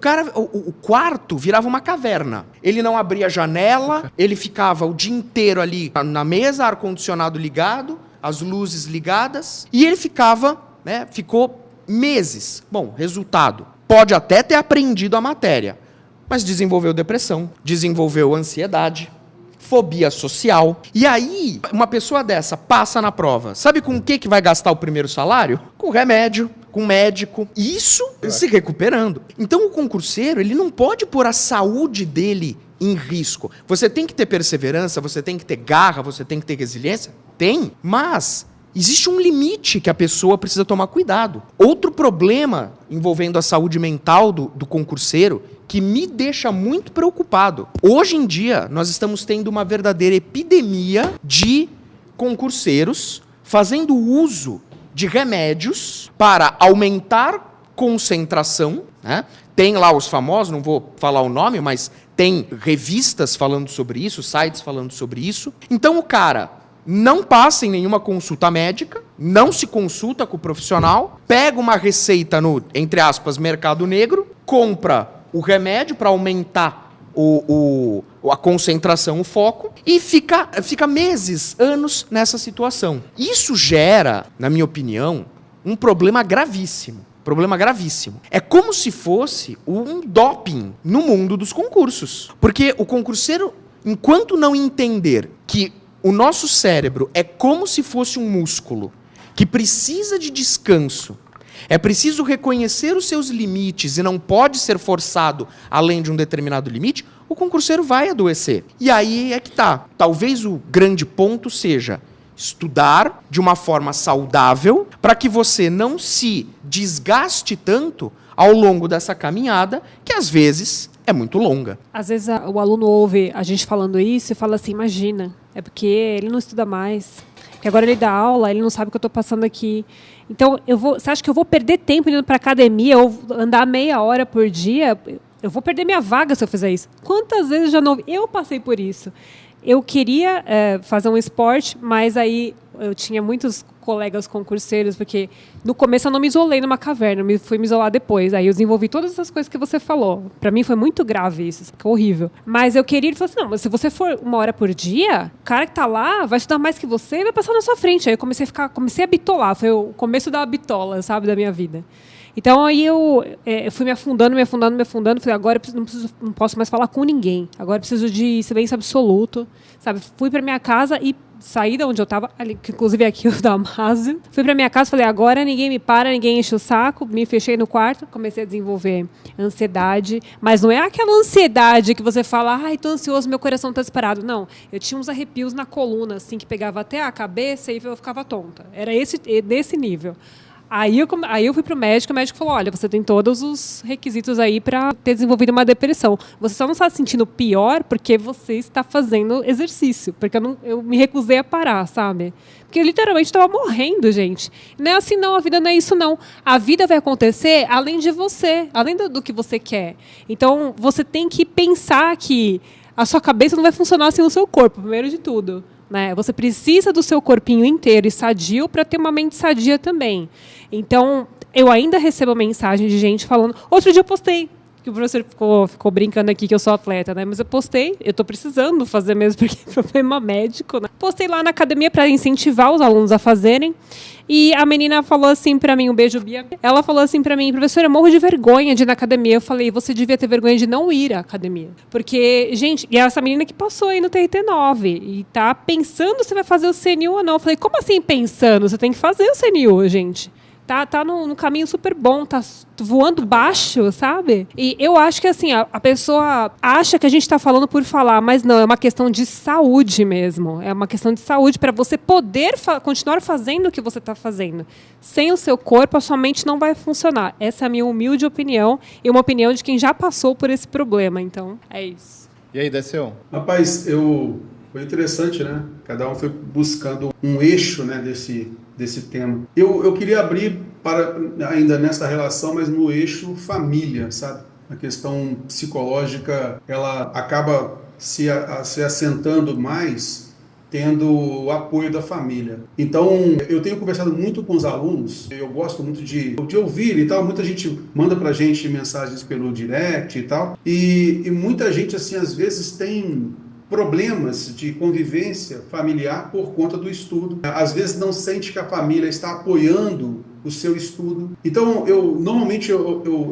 quarto virava uma caverna. Ele não abria a janela, ele ficava o dia inteiro ali na mesa, ar-condicionado ligado, as luzes ligadas, e ele ficou meses. Bom, resultado, pode até ter aprendido a matéria, mas desenvolveu depressão, desenvolveu ansiedade, fobia social. E aí, uma pessoa dessa passa na prova. Sabe com o que vai gastar o primeiro salário? Com remédio, com médico. Isso se recuperando. Então, o concurseiro, ele não pode pôr a saúde dele em risco. Você tem que ter perseverança, você tem que ter garra, você tem que ter resiliência? Tem, mas existe um limite que a pessoa precisa tomar cuidado. Outro problema envolvendo a saúde mental do concurseiro que me deixa muito preocupado. Hoje em dia, nós estamos tendo uma verdadeira epidemia de concurseiros fazendo uso de remédios para aumentar concentração, né? Tem lá os famosos, não vou falar o nome, mas tem revistas falando sobre isso, sites falando sobre isso. Então o cara não passa em nenhuma consulta médica, não se consulta com o profissional, pega uma receita no, entre aspas, mercado negro, compra o remédio para aumentar a concentração, o foco, e fica meses, anos nessa situação. Isso gera, na minha opinião, um problema gravíssimo. Problema gravíssimo. É como se fosse um doping no mundo dos concursos. Porque o concurseiro, enquanto não entender que o nosso cérebro é como se fosse um músculo que precisa de descanso, é preciso reconhecer os seus limites e não pode ser forçado além de um determinado limite, o concurseiro vai adoecer. E aí é que tá. Talvez o grande ponto seja estudar de uma forma saudável para que você não se desgaste tanto ao longo dessa caminhada, que às vezes é muito longa. Às vezes o aluno ouve a gente falando isso e fala assim, imagina, é porque ele não estuda mais, porque agora ele dá aula, ele não sabe o que eu estou passando aqui. Então, você acha que eu vou perder tempo indo para academia ou andar meia hora por dia? Eu vou perder minha vaga se eu fizer isso. Quantas vezes já não... Eu passei por isso. Eu queria fazer um esporte, mas aí eu tinha muitos colegas concurseiros, porque no começo eu não me isolei numa caverna, fui me isolar depois. Aí eu desenvolvi todas essas coisas que você falou. Para mim foi muito grave isso, ficou horrível. Mas eu queria, ele falou assim, não, mas se você for 1 hora por dia, o cara que tá lá vai estudar mais que você e vai passar na sua frente. Aí eu comecei a bitolar, foi o começo da bitola, sabe, da minha vida. Então, aí eu fui me afundando, falei, agora eu não posso mais falar com ninguém, agora eu preciso de silêncio absoluto, sabe? Fui para minha casa e saí de onde eu estava, que inclusive aqui o Damásio, fui para minha casa, falei, agora ninguém me para, ninguém enche o saco, me fechei no quarto, comecei a desenvolver ansiedade, mas não é aquela ansiedade que você fala, ai, tô ansioso, meu coração tá disparado, não, eu tinha uns arrepios na coluna, assim, que pegava até a cabeça e eu ficava tonta, era desse nível. Aí eu fui pro médico, o médico falou, olha, você tem todos os requisitos aí para ter desenvolvido uma depressão. Você só não está se sentindo pior porque você está fazendo exercício. Porque eu me recusei a parar, sabe? Porque eu literalmente estava morrendo, gente. Não é assim não, a vida não é isso não. A vida vai acontecer além de você, além do que você quer. Então, você tem que pensar que a sua cabeça não vai funcionar sem o seu corpo, primeiro de tudo. Né? Você precisa do seu corpinho inteiro e sadio para ter uma mente sadia também. Então, eu ainda recebo mensagem de gente falando... Outro dia eu postei, que o professor ficou brincando aqui que eu sou atleta, né? Mas eu postei, eu estou precisando fazer mesmo, porque é problema médico. Né? Postei lá na academia para incentivar os alunos a fazerem. E a menina falou assim para mim, um beijo, Bia. Ela falou assim para mim, professora, eu morro de vergonha de ir na academia. Eu falei, você devia ter vergonha de não ir à academia. Porque, gente, e essa menina que passou aí no TRT9 e tá pensando se vai fazer o CNU ou não. Eu falei, como assim pensando? Você tem que fazer o CNU, gente. Tá num caminho super bom, tá voando baixo, sabe? E eu acho que assim, a pessoa acha que a gente tá falando por falar, mas não, é uma questão de saúde mesmo. É uma questão de saúde para você poder continuar fazendo o que você tá fazendo. Sem o seu corpo, a sua mente não vai funcionar. Essa é a minha humilde opinião e uma opinião de quem já passou por esse problema. Então, é isso. E aí, Décio? Rapaz, foi interessante, né? Cada um foi buscando um eixo, né, desse tema. Eu queria abrir ainda nessa relação, mas no eixo família, sabe? A questão psicológica, ela acaba se assentando mais tendo o apoio da família. Então, eu tenho conversado muito com os alunos, eu gosto muito de ouvir e tal, muita gente manda pra gente mensagens pelo direct e tal, e muita gente, assim, às vezes tem problemas de convivência familiar por conta do estudo. Às vezes não sente que a família está apoiando o seu estudo. Então, normalmente,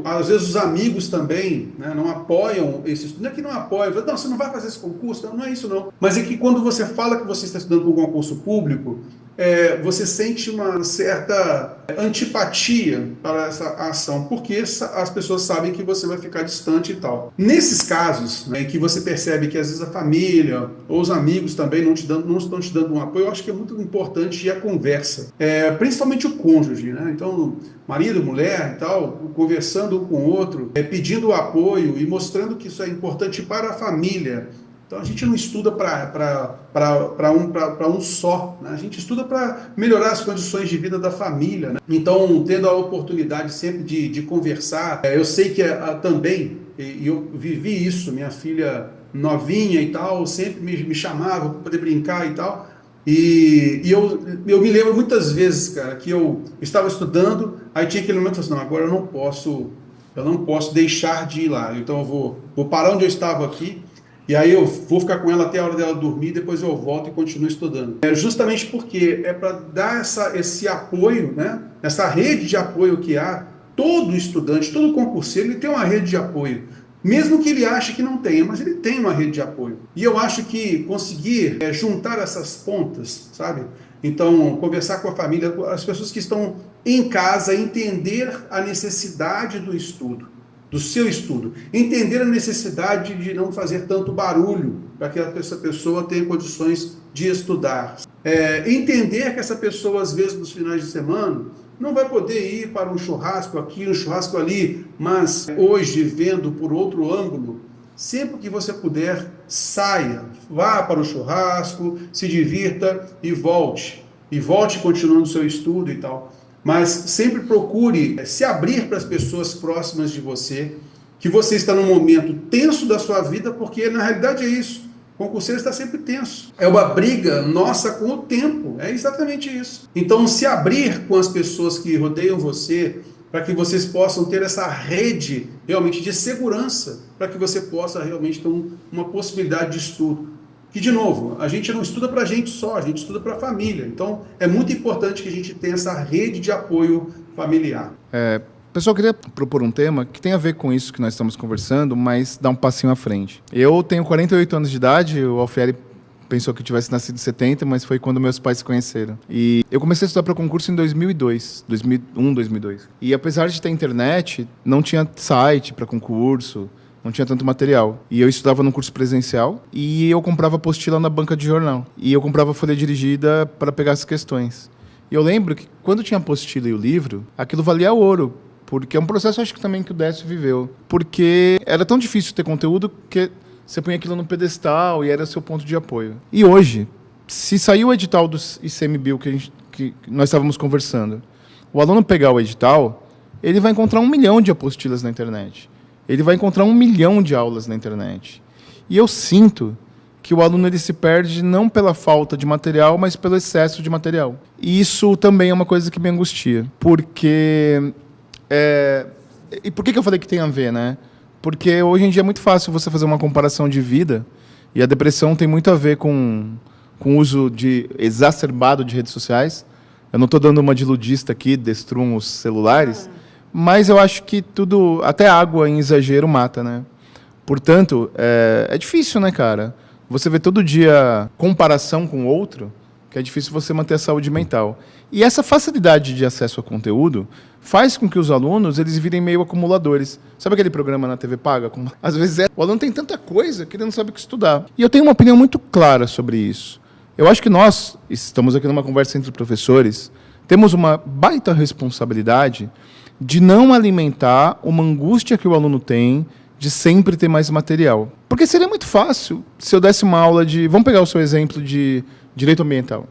às vezes os amigos também, né, não apoiam esse estudo. Não é que não apoiam, não, você não vai fazer esse concurso, não é isso não. Mas é que quando você fala que você está estudando para um concurso público, você sente uma certa antipatia para essa ação, porque as pessoas sabem que você vai ficar distante e tal. Nesses casos, né, que você percebe que às vezes a família ou os amigos também não estão te dando um apoio, eu acho que é muito importante a conversa, principalmente o cônjuge, né? Então, marido, mulher e tal, conversando um com o outro, pedindo apoio e mostrando que isso é importante para a família. Então a gente não estuda para um só, né? A gente estuda para melhorar as condições de vida da família, né? Então, tendo a oportunidade sempre de conversar, eu sei que também, e eu vivi isso, minha filha novinha e tal, sempre me chamava para poder brincar e tal, E eu me lembro muitas vezes, cara, que eu estava estudando, aí tinha aquele momento, assim, não, agora eu não posso deixar de ir lá. Então eu vou parar onde eu estava aqui, e aí eu vou ficar com ela até a hora dela dormir, depois eu volto e continuo estudando. Justamente porque é para dar esse apoio, né? Essa rede de apoio que há, todo estudante, todo concurseiro, ele tem uma rede de apoio. Mesmo que ele ache que não tenha, mas ele tem uma rede de apoio. E eu acho que conseguir juntar essas pontas, sabe? Então, conversar com a família, as pessoas que estão em casa, entender a necessidade do estudo, do seu estudo. Entender a necessidade de não fazer tanto barulho para que essa pessoa tenha condições de estudar. Entender que essa pessoa, às vezes, nos finais de semana, não vai poder ir para um churrasco aqui, um churrasco ali, mas hoje, vendo por outro ângulo, sempre que você puder, saia, vá para o churrasco, se divirta e volte. E volte continuando o seu estudo e tal. Mas sempre procure se abrir para as pessoas próximas de você, que você está num momento tenso da sua vida, porque na realidade é isso. O concurseiro está sempre tenso. É uma briga nossa com o tempo. É exatamente isso. Então, se abrir com as pessoas que rodeiam você, para que vocês possam ter essa rede realmente de segurança, para que você possa realmente ter uma possibilidade de estudo. Que, de novo, a gente não estuda para a gente só, a gente estuda para a família. Então, é muito importante que a gente tenha essa rede de apoio familiar. Pessoal, eu queria propor um tema que tem a ver com isso que nós estamos conversando, mas dá um passinho à frente. Eu tenho 48 anos de idade, o Alfieri pensou que eu tivesse nascido em 70, mas foi quando meus pais se conheceram. E eu comecei a estudar para concurso em 2001, 2002. E apesar de ter internet, não tinha site para concurso, não tinha tanto material. E eu estudava num curso presencial e eu comprava apostila na banca de jornal. E eu comprava folha dirigida para pegar as questões. E eu lembro que quando tinha a apostila e o livro, aquilo valia ouro. Porque é um processo, acho que também que o Décio viveu. Porque era tão difícil ter conteúdo que você punha aquilo no pedestal e era seu ponto de apoio. E hoje, se sair o edital do ICMBio que nós estávamos conversando, o aluno pegar o edital, ele vai encontrar 1 milhão de apostilas na internet. Ele vai encontrar 1 milhão de aulas na internet. E eu sinto que o aluno ele se perde não pela falta de material, mas pelo excesso de material. E isso também é uma coisa que me angustia. Porque... E por que eu falei que tem a ver, né? Porque hoje em dia é muito fácil você fazer uma comparação de vida e a depressão tem muito a ver com o uso exacerbado de redes sociais. Eu não estou dando uma de ludista aqui, destruam os celulares, mas eu acho que tudo, até água em exagero mata, né? Portanto, é difícil, né, cara? Você vê todo dia comparação com o outro, que é difícil você manter a saúde mental. E essa facilidade de acesso a conteúdo faz com que os alunos eles virem meio acumuladores. Sabe aquele programa na TV paga? Às vezes o aluno tem tanta coisa que ele não sabe o que estudar. E eu tenho uma opinião muito clara sobre isso. Eu acho que nós, estamos aqui numa conversa entre professores, temos uma baita responsabilidade de não alimentar uma angústia que o aluno tem de sempre ter mais material. Porque seria muito fácil se eu desse uma aula de... Vamos pegar o seu exemplo de direito ambiental,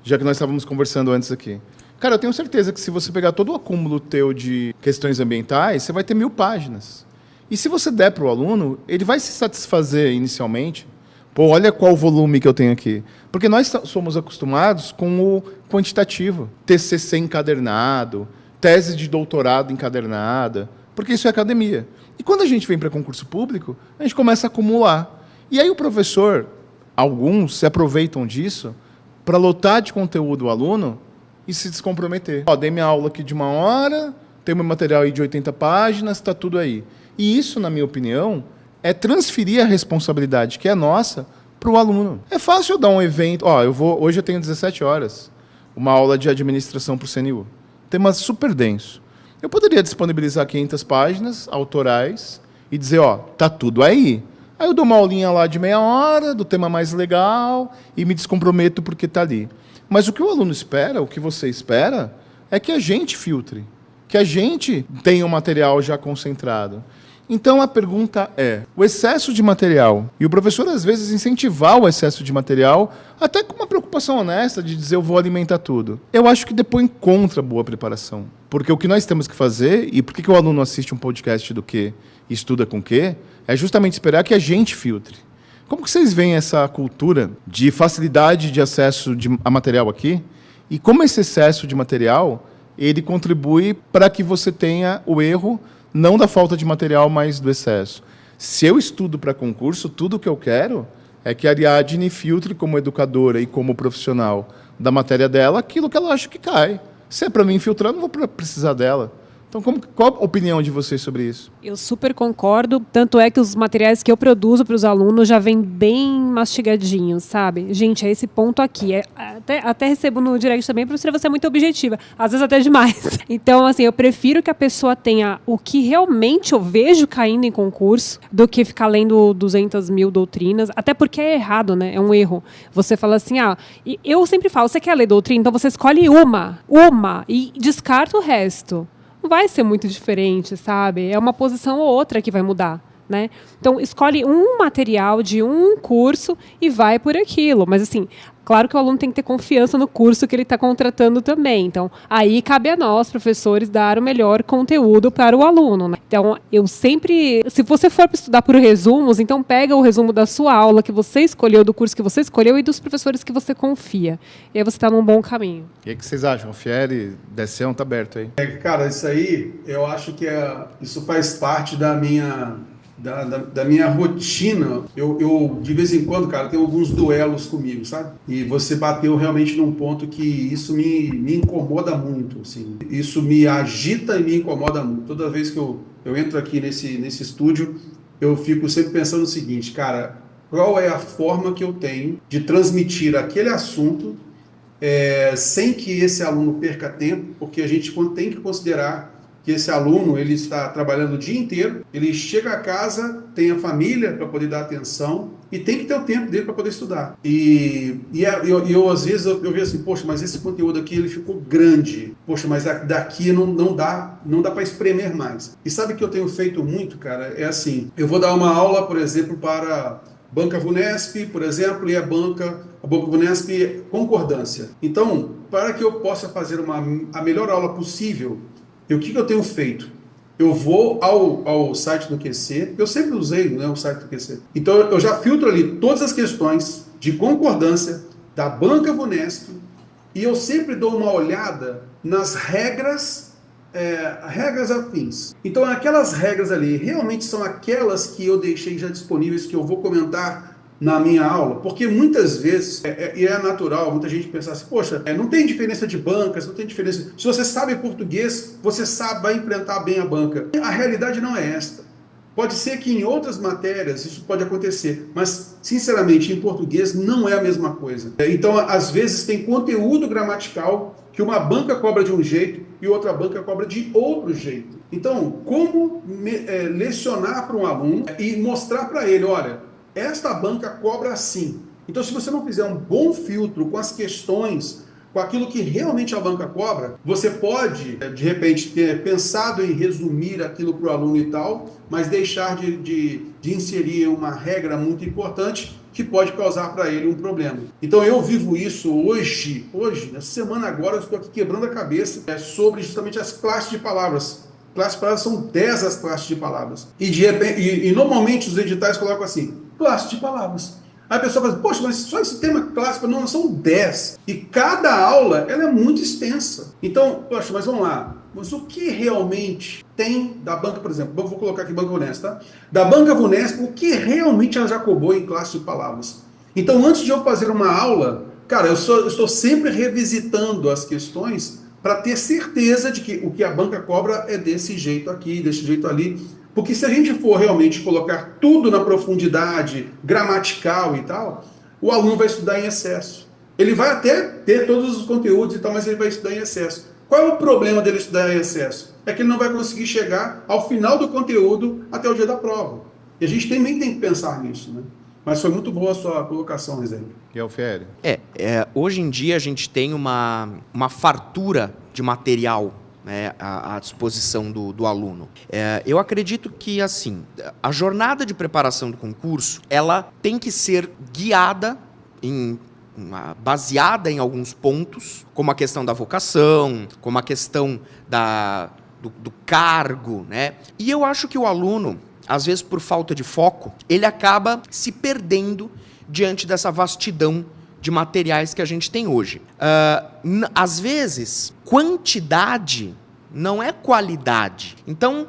já que nós estávamos conversando antes aqui. Cara, eu tenho certeza que se você pegar todo o acúmulo teu de questões ambientais, você vai ter 1000 páginas. E se você der para o aluno, ele vai se satisfazer inicialmente. Pô, olha qual volume que eu tenho aqui. Porque nós somos acostumados com o quantitativo. TCC encadernado, tese de doutorado encadernada, porque isso é academia. E quando a gente vem para concurso público, a gente começa a acumular. E aí o professor, alguns se aproveitam disso para lotar de conteúdo o aluno e se descomprometer. Dei minha aula aqui de 1 hora, tem meu material aí de 80 páginas, está tudo aí. E isso, na minha opinião, é transferir a responsabilidade que é nossa para o aluno. É fácil eu dar um evento... hoje eu tenho 17 horas, uma aula de administração para o CNU. Tema super denso. Eu poderia disponibilizar 500 páginas autorais e dizer, tá tudo aí. Aí eu dou uma aulinha lá de meia hora, do tema mais legal, e me descomprometo porque está ali. Mas o que o aluno espera, o que você espera, é que a gente filtre, que a gente tenha o material já concentrado. Então a pergunta é, o excesso de material, e o professor às vezes incentivar o excesso de material, até com uma preocupação honesta de dizer eu vou alimentar tudo. Eu acho que depois encontra boa preparação. Porque o que nós temos que fazer, e por que o aluno assiste um podcast do quê e estuda com o quê, é justamente esperar que a gente filtre. Como que vocês veem essa cultura de facilidade de acesso a material aqui? E como esse excesso de material, ele contribui para que você tenha o erro, não da falta de material, mas do excesso? Se eu estudo para concurso, tudo que eu quero é que a Ariadne filtre como educadora e como profissional da matéria dela aquilo que ela acha que cai. Se é para mim filtrar, eu não vou precisar dela. Então, qual a opinião de vocês sobre isso? Eu super concordo, tanto é que os materiais que eu produzo para os alunos já vêm bem mastigadinhos, sabe? Gente, é esse ponto aqui. Até recebo no direct também, professora, você é muito objetiva, às vezes até demais. Então, assim, eu prefiro que a pessoa tenha o que realmente eu vejo caindo em concurso, do que ficar lendo 200 mil doutrinas, até porque é errado, né? É um erro. Você fala assim, e eu sempre falo, você quer ler doutrina? Então você escolhe uma, e descarta o resto. Não vai ser muito diferente, sabe? É uma posição ou outra que vai mudar, né? Então, escolhe um material de um curso e vai por aquilo. Mas, assim, claro que o aluno tem que ter confiança no curso que ele está contratando também. Então, aí cabe a nós, professores, dar o melhor conteúdo para o aluno, né? Então, eu sempre... Se você for estudar por resumos, então pega o resumo da sua aula que você escolheu, do curso que você escolheu e dos professores que você confia. E aí você está num bom caminho. E aí, o que vocês acham? O Fieri, Deção, está aberto aí. Cara, isso aí, eu acho que isso faz parte da minha rotina. Eu, de vez em quando, cara, tenho alguns duelos comigo, sabe? E você bateu realmente num ponto que isso me incomoda muito, assim. Isso me agita e me incomoda muito. Toda vez que eu entro aqui nesse estúdio, eu fico sempre pensando o seguinte, cara, qual é a forma que eu tenho de transmitir aquele assunto sem que esse aluno perca tempo, porque a gente tem que considerar que esse aluno ele está trabalhando o dia inteiro, ele chega a casa, tem a família para poder dar atenção e tem que ter o tempo dele para poder estudar. E eu às vezes eu vejo assim, poxa, mas esse conteúdo aqui ele ficou grande, poxa, mas daqui não dá para espremer mais. E sabe o que eu tenho feito muito, cara? É assim, eu vou dar uma aula, por exemplo, para Banca VUNESP, por exemplo, e a Banca VUNESP concordância. Então, para que eu possa fazer a melhor aula possível, e o que eu tenho feito? Eu vou ao site do QC, eu sempre usei, né, o site do QC. Então eu já filtro ali todas as questões de concordância da Banca VUNESP e eu sempre dou uma olhada nas regras afins. Então aquelas regras ali realmente são aquelas que eu deixei já disponíveis, que eu vou comentar na minha aula, porque muitas vezes, e é natural, muita gente pensar assim, poxa, não tem diferença de bancas, não tem diferença. Se você sabe português, você vai enfrentar bem a banca. A realidade não é esta. Pode ser que em outras matérias isso pode acontecer, mas, sinceramente, em português não é a mesma coisa. Então, às vezes, tem conteúdo gramatical que uma banca cobra de um jeito e outra banca cobra de outro jeito. Então, como lecionar para um aluno e mostrar para ele, olha, esta banca cobra assim. Então, se você não fizer um bom filtro com as questões, com aquilo que realmente a banca cobra, você pode, de repente, ter pensado em resumir aquilo para o aluno e tal, mas deixar de inserir uma regra muito importante que pode causar para ele um problema. Então, eu vivo isso hoje, nessa semana agora, eu estou aqui quebrando a cabeça sobre justamente as classes de palavras. Classes de palavras são 10 as classes de palavras. E, de repente, e normalmente os editais colocam assim, classe de palavras. Aí a pessoa fala, poxa, mas só esse tema clássico, não, são 10. E cada aula, ela é muito extensa. Então, poxa, mas vamos lá. Mas o que realmente tem da banca, por exemplo, vou colocar aqui Banca VUNESP, tá? Da Banca VUNESP, o que realmente ela já cobrou em classe de palavras? Então, antes de eu fazer uma aula, cara, eu estou sempre revisitando as questões para ter certeza de que o que a banca cobra é desse jeito aqui, desse jeito ali. Porque se a gente for realmente colocar tudo na profundidade gramatical e tal, o aluno vai estudar em excesso. Ele vai até ter todos os conteúdos e tal, mas ele vai estudar em excesso. Qual é o problema dele estudar em excesso? É que ele não vai conseguir chegar ao final do conteúdo até o dia da prova. E a gente também tem que pensar nisso, né? Mas foi muito boa a sua colocação, Rezende. E é o Fieri? Hoje em dia a gente tem uma fartura de material, né, à disposição do aluno. Eu acredito que, assim, a jornada de preparação do concurso, ela tem que ser guiada, baseada em alguns pontos, como a questão da vocação, como a questão do cargo, né? E eu acho que o aluno, às vezes por falta de foco, ele acaba se perdendo diante dessa vastidão de materiais que a gente tem hoje. Às vezes, quantidade não é qualidade. Então,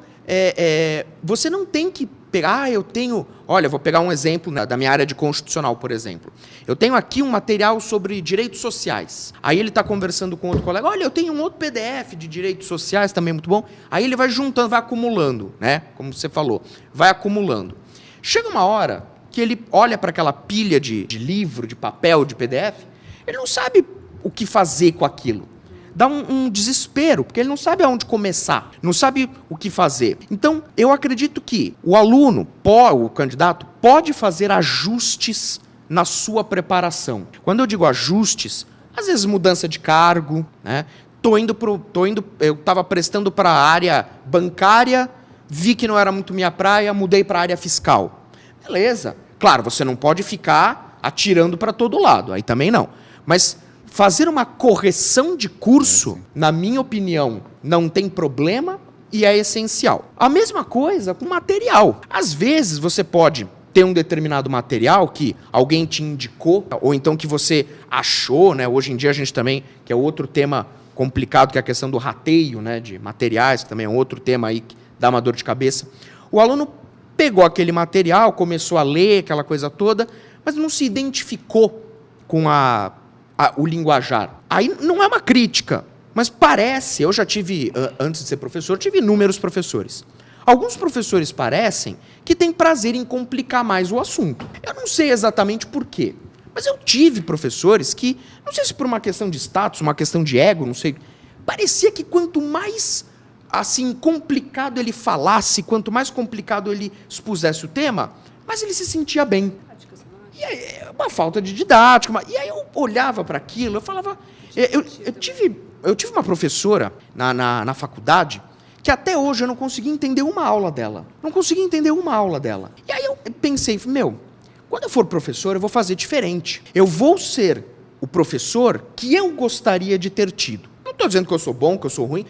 você não tem que pegar, eu tenho... Olha, vou pegar um exemplo da minha área de constitucional, por exemplo. Eu tenho aqui um material sobre direitos sociais. Aí ele está conversando com outro colega, olha, eu tenho um outro PDF de direitos sociais, também muito bom. Aí ele vai juntando, vai acumulando, né? Como você falou, vai acumulando. Chega uma hora que ele olha para aquela pilha de livro, de papel, de PDF, ele não sabe o que fazer com aquilo. Dá um desespero, porque ele não sabe aonde começar, não sabe o que fazer. Então, eu acredito que o aluno, o candidato, pode fazer ajustes na sua preparação. Quando eu digo ajustes, às vezes mudança de cargo, né? Eu estava prestando para a área bancária, vi que não era muito minha praia, mudei para a área fiscal. Beleza. Claro, você não pode ficar atirando para todo lado, aí também não. Mas fazer uma correção de curso, na minha opinião, não tem problema e é essencial. A mesma coisa com material. Às vezes você pode ter um determinado material que alguém te indicou, ou então que você achou, né? Hoje em dia a gente também, que é outro tema complicado, que é a questão do rateio, né, de materiais, que também é outro tema aí que dá uma dor de cabeça. O aluno pegou aquele material, começou a ler aquela coisa toda, mas não se identificou com o linguajar. Aí não é uma crítica, mas parece, eu já tive, antes de ser professor, tive inúmeros professores. Alguns professores parecem que têm prazer em complicar mais o assunto. Eu não sei exatamente por quê, mas eu tive professores que, não sei se por uma questão de status, uma questão de ego, não sei, parecia que quanto mais assim complicado ele falasse, quanto mais complicado ele expusesse o tema, mais ele se sentia bem. E aí, uma falta de didática. E aí eu olhava para aquilo, eu falava... Eu tive uma professora na faculdade que até hoje eu não conseguia entender uma aula dela. Não conseguia entender uma aula dela. E aí eu pensei, quando eu for professor, eu vou fazer diferente. Eu vou ser o professor que eu gostaria de ter tido. Não estou dizendo que eu sou bom, que eu sou ruim.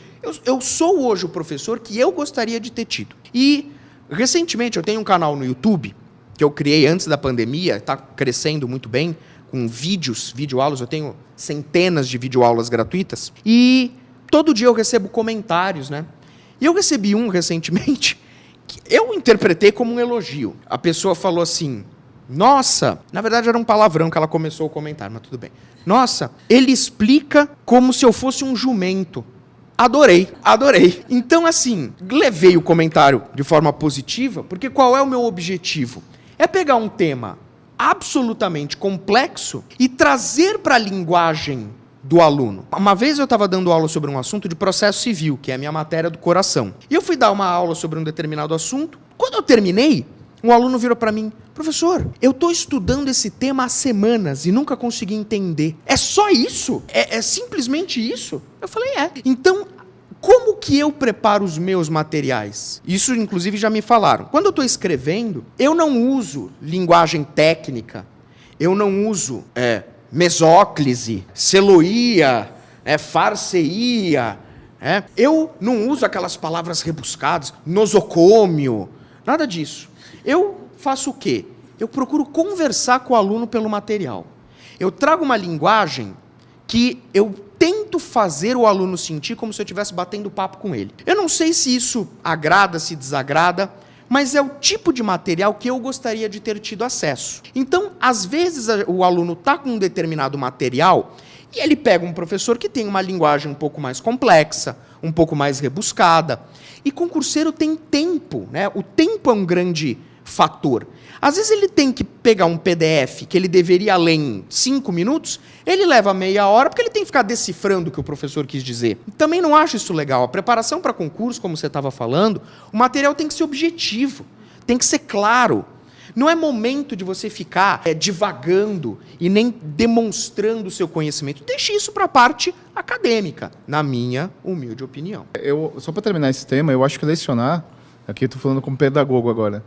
Eu sou hoje o professor que eu gostaria de ter tido. E, recentemente, eu tenho um canal no YouTube que eu criei antes da pandemia, está crescendo muito bem, com videoaulas, eu tenho centenas de videoaulas gratuitas, e todo dia eu recebo comentários, né? E eu recebi um recentemente, que eu interpretei como um elogio. A pessoa falou assim, nossa, na verdade era um palavrão que ela começou o comentário, mas tudo bem. Nossa, ele explica como se eu fosse um jumento. Adorei. Então, assim, levei o comentário de forma positiva, porque qual é o meu objetivo? É pegar um tema absolutamente complexo e trazer para a linguagem do aluno. Uma vez eu estava dando aula sobre um assunto de processo civil, que é a minha matéria do coração. E eu fui dar uma aula sobre um determinado assunto. Quando eu terminei, um aluno virou para mim, professor, eu estou estudando esse tema há semanas e nunca consegui entender. É só isso? É simplesmente isso? Eu falei, é. Então, como que eu preparo os meus materiais? Isso, inclusive, já me falaram. Quando eu estou escrevendo, eu não uso linguagem técnica, eu não uso mesóclise, celoia, farseia. Eu não uso aquelas palavras rebuscadas, nosocômio, nada disso. Eu faço o quê? Eu procuro conversar com o aluno pelo material. Eu trago uma linguagem que eu tento fazer o aluno sentir como se eu estivesse batendo papo com ele. Eu não sei se isso agrada, se desagrada, mas é o tipo de material que eu gostaria de ter tido acesso. Então, às vezes, o aluno está com um determinado material e ele pega um professor que tem uma linguagem um pouco mais complexa, um pouco mais rebuscada. E concurseiro tem tempo, né? O tempo é um grande fator. Às vezes ele tem que pegar um PDF que ele deveria ler em 5 minutos, ele leva meia hora porque ele tem que ficar decifrando o que o professor quis dizer. Também não acho isso legal. A preparação para concurso, como você estava falando, o material tem que ser objetivo, tem que ser claro. Não é momento de você ficar divagando e nem demonstrando o seu conhecimento. Deixe isso para a parte acadêmica, na minha humilde opinião. Só para terminar esse tema, eu acho que lecionar, aqui eu estou falando como pedagogo agora,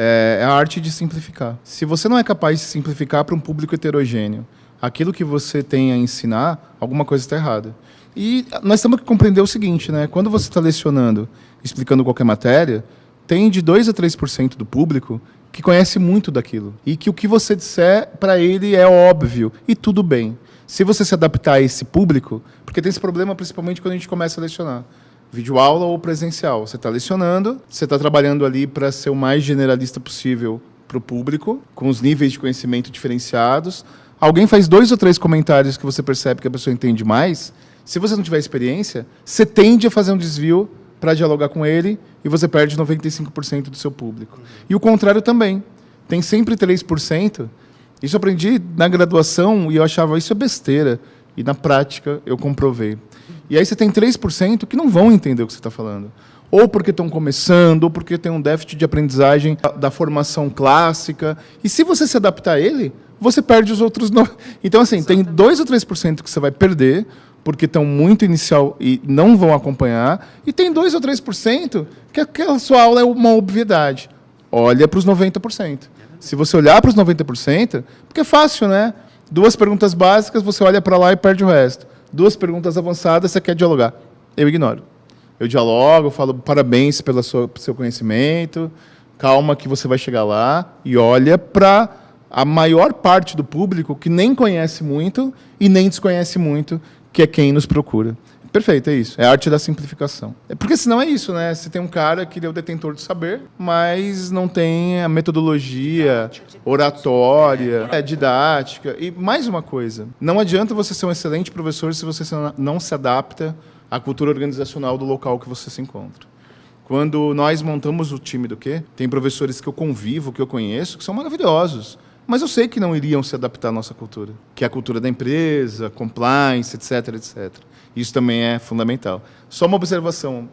é a arte de simplificar. Se você não é capaz de simplificar para um público heterogêneo aquilo que você tem a ensinar, alguma coisa está errada. E nós temos que compreender o seguinte, né? Quando você está lecionando, explicando qualquer matéria, tem de 2 a 3% do público que conhece muito daquilo. E que o que você disser, para ele, é óbvio. E tudo bem. Se você se adaptar a esse público, porque tem esse problema principalmente quando a gente começa a lecionar. Videoaula ou presencial. Você está lecionando, você está trabalhando ali para ser o mais generalista possível para o público, com os níveis de conhecimento diferenciados. Alguém faz 2 ou 3 comentários que você percebe que a pessoa entende mais. Se você não tiver experiência, você tende a fazer um desvio para dialogar com ele e você perde 95% do seu público. E o contrário também. Tem sempre 3%. Isso eu aprendi na graduação e eu achava isso é besteira. E na prática eu comprovei. E aí você tem 3% que não vão entender o que você está falando. Ou porque estão começando, ou porque tem um déficit de aprendizagem da formação clássica. E se você se adaptar a ele, você perde os outros... Então, assim, tem 2 ou 3% que você vai perder, porque estão muito inicial e não vão acompanhar. E tem 2 ou 3% que aquela sua aula é uma obviedade. Olha para os 90%. Se você olhar para os 90%, porque é fácil, né? 2 perguntas básicas, você olha para lá e perde o resto. 2 perguntas avançadas, você quer dialogar. Eu ignoro. Eu dialogo, falo parabéns pelo seu conhecimento, calma que você vai chegar lá, e olha para a maior parte do público que nem conhece muito e nem desconhece muito, que é quem nos procura. Perfeito, é isso. É a arte da simplificação. Porque senão é isso, né? Você tem um cara que é o detentor do saber, mas não tem a metodologia, oratória, didática. E mais uma coisa, não adianta você ser um excelente professor se você não se adapta à cultura organizacional do local que você se encontra. Quando nós montamos o time do quê? Tem professores que eu convivo, que eu conheço, que são maravilhosos. Mas eu sei que não iriam se adaptar à nossa cultura, que é a cultura da empresa, compliance, etc, etc. Isso também é fundamental. Só uma observação.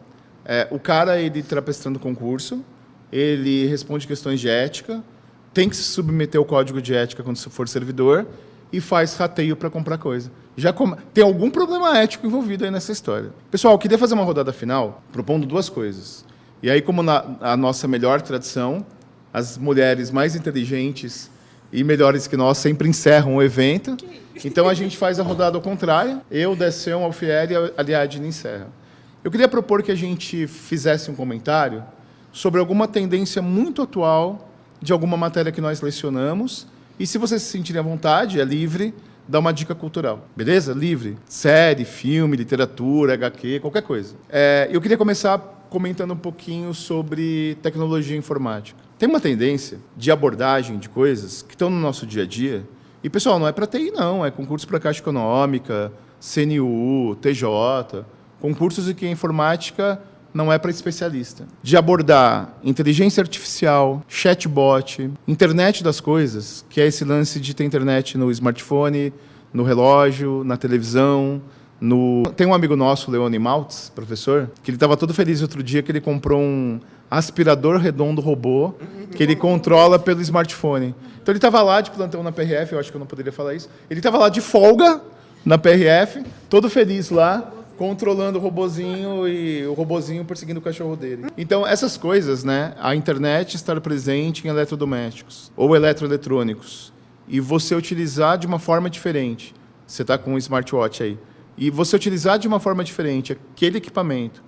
O cara, ele está prestando concurso, ele responde questões de ética, tem que se submeter ao código de ética quando for servidor e faz rateio para comprar coisa. Tem algum problema ético envolvido aí nessa história. Pessoal, eu queria fazer uma rodada final propondo 2 coisas. E aí, como a nossa melhor tradição, as mulheres mais inteligentes e melhores que nós sempre encerram o evento. Então, a gente faz a rodada ao contrário. Eu, Décio, Alfieri e a Ariadne encerra. Eu queria propor que a gente fizesse um comentário sobre alguma tendência muito atual de alguma matéria que nós lecionamos. E, se vocês se sentirem à vontade, é livre, dá uma dica cultural. Beleza? Livre. Série, filme, literatura, HQ, qualquer coisa. Eu queria começar comentando um pouquinho sobre tecnologia informática. Tem uma tendência de abordagem de coisas que estão no nosso dia a dia. E, pessoal, não é para TI, não. É concurso para Caixa Econômica, CNU, TJ, concursos em que a informática não é para especialista. De abordar inteligência artificial, chatbot, internet das coisas, que é esse lance de ter internet no smartphone, no relógio, na televisão. Tem um amigo nosso, Leone Maltz, professor, que ele estava todo feliz outro dia que ele comprou um aspirador redondo robô que ele controla pelo smartphone. Então ele estava lá de plantão na PRF, eu acho que eu não poderia falar isso. Ele estava lá de folga na PRF, todo feliz lá, controlando o robozinho e o robozinho perseguindo o cachorro dele. Então, essas coisas, né? A internet estar presente em eletrodomésticos ou eletroeletrônicos e você utilizar de uma forma diferente. Você está com um smartwatch aí. E você utilizar de uma forma diferente aquele equipamento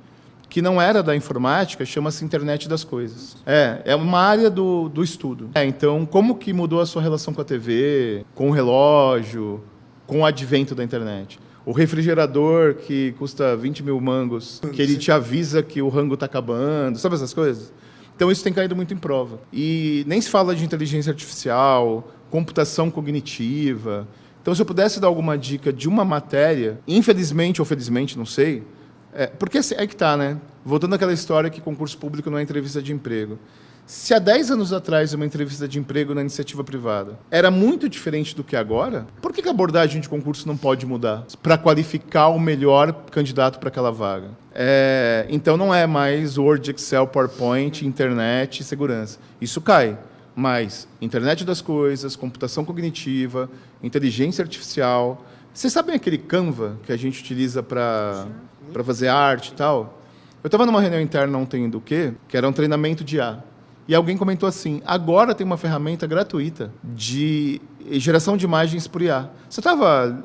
que não era da informática, chama-se internet das coisas. É uma área do estudo. Então, como que mudou a sua relação com a TV, com o relógio, com o advento da internet? O refrigerador que custa 20 mil mangos, que ele te avisa que o rango está acabando, sabe essas coisas? Então, isso tem caído muito em prova. E nem se fala de inteligência artificial, computação cognitiva. Então, se eu pudesse dar alguma dica de uma matéria, infelizmente ou felizmente, não sei, porque é que está, né? Voltando àquela história que concurso público não é entrevista de emprego. Se há 10 anos atrás uma entrevista de emprego na iniciativa privada era muito diferente do que agora, por que a abordagem de concurso não pode mudar para qualificar o melhor candidato para aquela vaga? Então não é mais Word, Excel, PowerPoint, internet e segurança. Isso cai. Mas internet das coisas, computação cognitiva, inteligência artificial. Vocês sabem aquele Canva que a gente utiliza para fazer arte e tal? Eu estava numa reunião interna ontem do quê? Que era um treinamento de IA. E alguém comentou assim, agora tem uma ferramenta gratuita de geração de imagens por IA. Você estava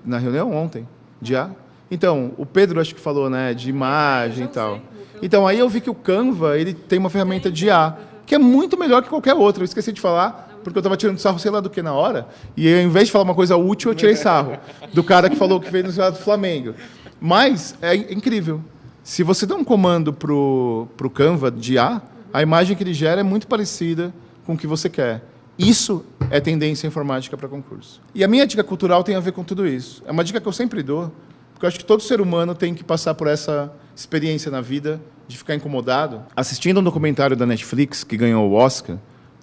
na reunião ontem de IA? Então, o Pedro acho que falou, né, de imagem e tal. Então, aí eu vi que o Canva, ele tem uma ferramenta de IA, que é muito melhor que qualquer outra. Eu esqueci de falar, porque eu estava tirando sarro sei lá do que na hora, e ao invés de falar uma coisa útil, eu tirei sarro do cara que falou que fez no Campeonato do Flamengo. Mas é incrível. Se você dá um comando pro Canva de IA, a imagem que ele gera é muito parecida com o que você quer. Isso é tendência informática para concurso. E a minha dica cultural tem a ver com tudo isso. É uma dica que eu sempre dou, porque eu acho que todo ser humano tem que passar por essa experiência na vida de ficar incomodado. Assistindo um documentário da Netflix, que ganhou o Oscar,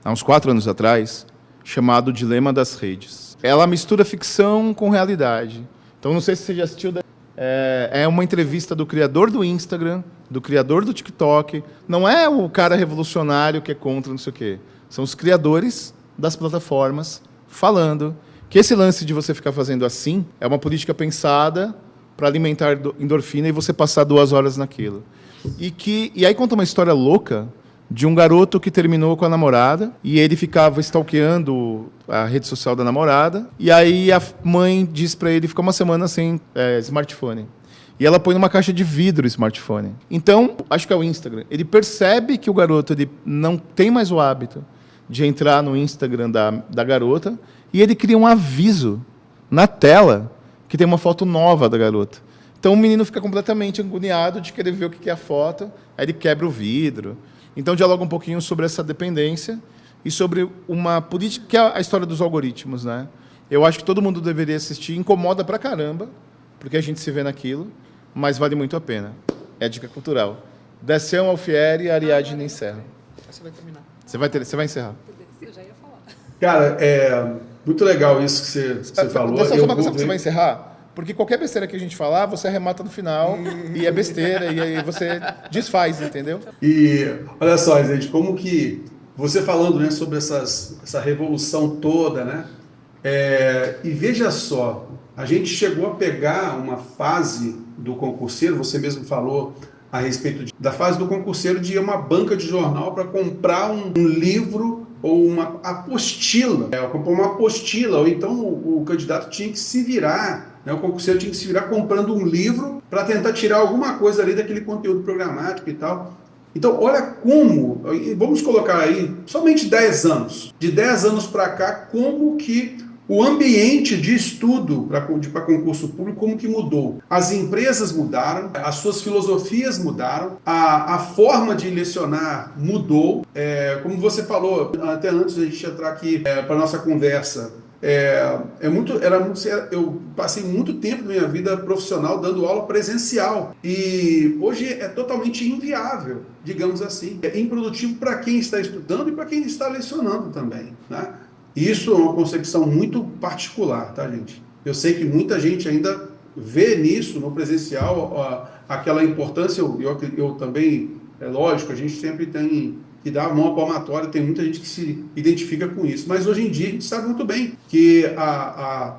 há uns 4 anos atrás, chamado Dilema das Redes. Ela mistura ficção com realidade. Então, não sei se você já assistiu. É uma entrevista do criador do Instagram, do criador do TikTok. Não é o cara revolucionário que é contra não sei o quê. São os criadores das plataformas falando que esse lance de você ficar fazendo assim é uma política pensada para alimentar endorfina e você passar 2 horas naquilo. E aí conta uma história louca de um garoto que terminou com a namorada e ele ficava stalkeando a rede social da namorada e aí a mãe diz para ele ficar uma semana sem smartphone. E ela põe numa caixa de vidro o smartphone. Então, acho que é o Instagram. Ele percebe que o garoto ele não tem mais o hábito de entrar no Instagram da garota e ele cria um aviso na tela que tem uma foto nova da garota. Então, o menino fica completamente agoniado de querer ver o que é a foto, aí ele quebra o vidro. Então, dialoga um pouquinho sobre essa dependência e sobre uma política, que é a história dos algoritmos, né? Eu acho que todo mundo deveria assistir, incomoda pra caramba, porque a gente se vê naquilo, mas vale muito a pena. É dica cultural. Décio Alfieri e Ariadne encerram. Você vai terminar. Você vai encerrar. Eu já ia falar. Cara, é muito legal isso que você falou. Só uma coisa vou que você vai encerrar, porque qualquer besteira que a gente falar, você arremata no final, e é besteira, e aí você desfaz, entendeu? E olha só, gente, como que você falando, né, sobre essa revolução toda, né? E veja só, a gente chegou a pegar uma fase do concurseiro, você mesmo falou a respeito da fase do concurseiro de ir a uma banca de jornal para comprar um livro ou uma apostila, comprar uma apostila, ou então o candidato tinha que se virar, né, o concurseiro tinha que se virar comprando um livro para tentar tirar alguma coisa ali daquele conteúdo programático e tal. Então, olha como, vamos colocar aí somente 10 anos, de 10 anos para cá, como que o ambiente de estudo para concurso público, como que mudou? As empresas mudaram, as suas filosofias mudaram, a forma de lecionar mudou. Como você falou, até antes da gente entrar aqui para a nossa conversa, eu passei muito tempo da minha vida profissional dando aula presencial e hoje é totalmente inviável, digamos assim. É improdutivo para quem está estudando e para quem está lecionando também, né? Isso é uma concepção muito particular, tá, gente? Eu sei que muita gente ainda vê nisso, no presencial, aquela importância. Eu também, é lógico, a gente sempre tem que dar a mão à palmatória, tem muita gente que se identifica com isso. Mas hoje em dia a gente sabe muito bem que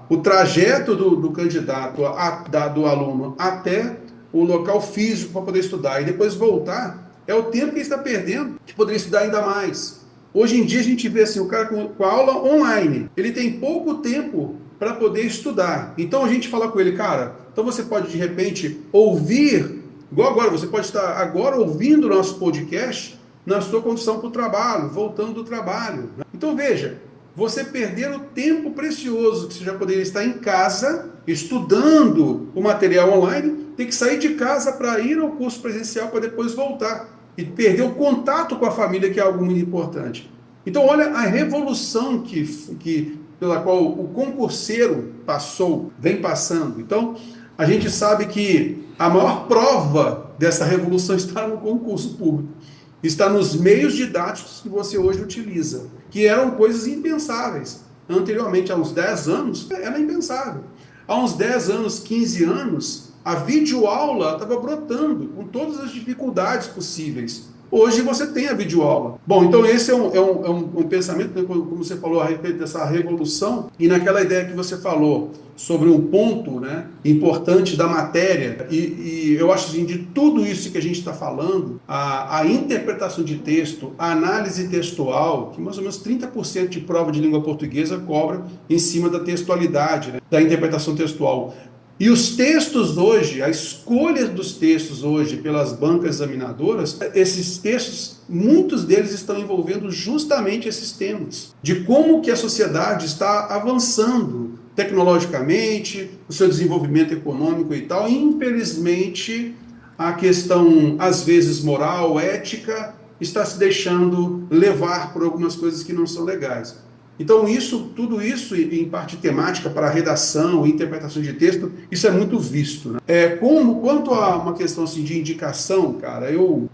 o trajeto do candidato, do aluno, até o local físico para poder estudar e depois voltar, é o tempo que ele está perdendo, que poderia estudar ainda mais. Hoje em dia a gente vê assim, o cara com a aula online, ele tem pouco tempo para poder estudar. Então a gente fala com ele, cara, então você pode de repente ouvir, igual agora, você pode estar agora ouvindo o nosso podcast na sua condição para o trabalho, voltando do trabalho. Então veja, você perder o tempo precioso que você já poderia estar em casa, estudando o material online, tem que sair de casa para ir ao curso presencial para depois voltar. E perder o contato com a família, que é algo muito importante. Então, olha a revolução pela qual o concurseiro vem passando. Então, a gente sabe que a maior prova dessa revolução está no concurso público. Está nos meios didáticos que você hoje utiliza, que eram coisas impensáveis. Anteriormente, há uns 10 anos, era impensável. Há uns 10 anos, 15 anos, a videoaula estava brotando com todas as dificuldades possíveis. Hoje você tem a videoaula. Bom, então esse é um pensamento, né, como você falou a respeito dessa revolução, e naquela ideia que você falou sobre um ponto, né, importante da matéria, e eu acho assim, de tudo isso que a gente está falando, a interpretação de texto, a análise textual, que mais ou menos 30% de prova de língua portuguesa cobra em cima da textualidade, né, da interpretação textual. E os textos hoje, a escolha dos textos hoje pelas bancas examinadoras, esses textos, muitos deles estão envolvendo justamente esses temas, de como que a sociedade está avançando tecnologicamente, o seu desenvolvimento econômico e tal. E, infelizmente, a questão, às vezes, moral, ética, está se deixando levar por algumas coisas que não são legais. Então, tudo isso, em parte temática para redação e interpretação de texto, isso é muito visto, né? Quanto a uma questão assim, de indicação, cara, eu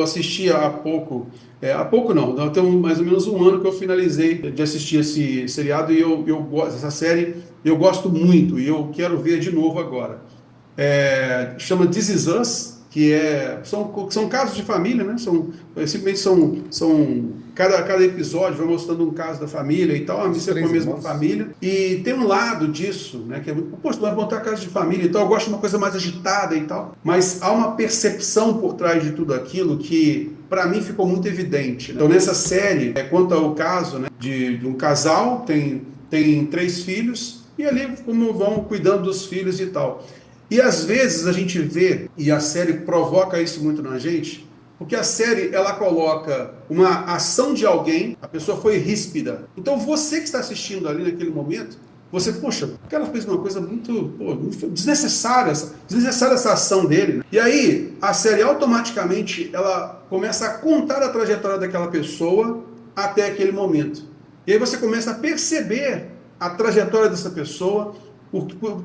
assisti há pouco não, tem mais ou menos um ano que eu finalizei de assistir esse seriado e eu gosto dessa série, eu gosto muito e eu quero ver de novo agora. Chama This Is Us, que são casos de família, né? Cada episódio vai mostrando um caso da família e tal, isso é com a mesma família. E tem um lado disso, né? Que poxa, vai montar casa de família e tal, eu gosto de uma coisa mais agitada e tal. Mas há uma percepção por trás de tudo aquilo que, para mim, ficou muito evidente, né? Então, nessa série, conta o caso, né, de um casal, tem 3 filhos, e ali como vão cuidando dos filhos e tal. E às vezes a gente vê, e a série provoca isso muito na gente, porque a série ela coloca uma ação de alguém, a pessoa foi ríspida. Então você que está assistindo ali naquele momento, você, poxa, o cara fez uma coisa muito desnecessária essa ação dele, né? E aí a série automaticamente ela começa a contar a trajetória daquela pessoa até aquele momento. E aí você começa a perceber a trajetória dessa pessoa,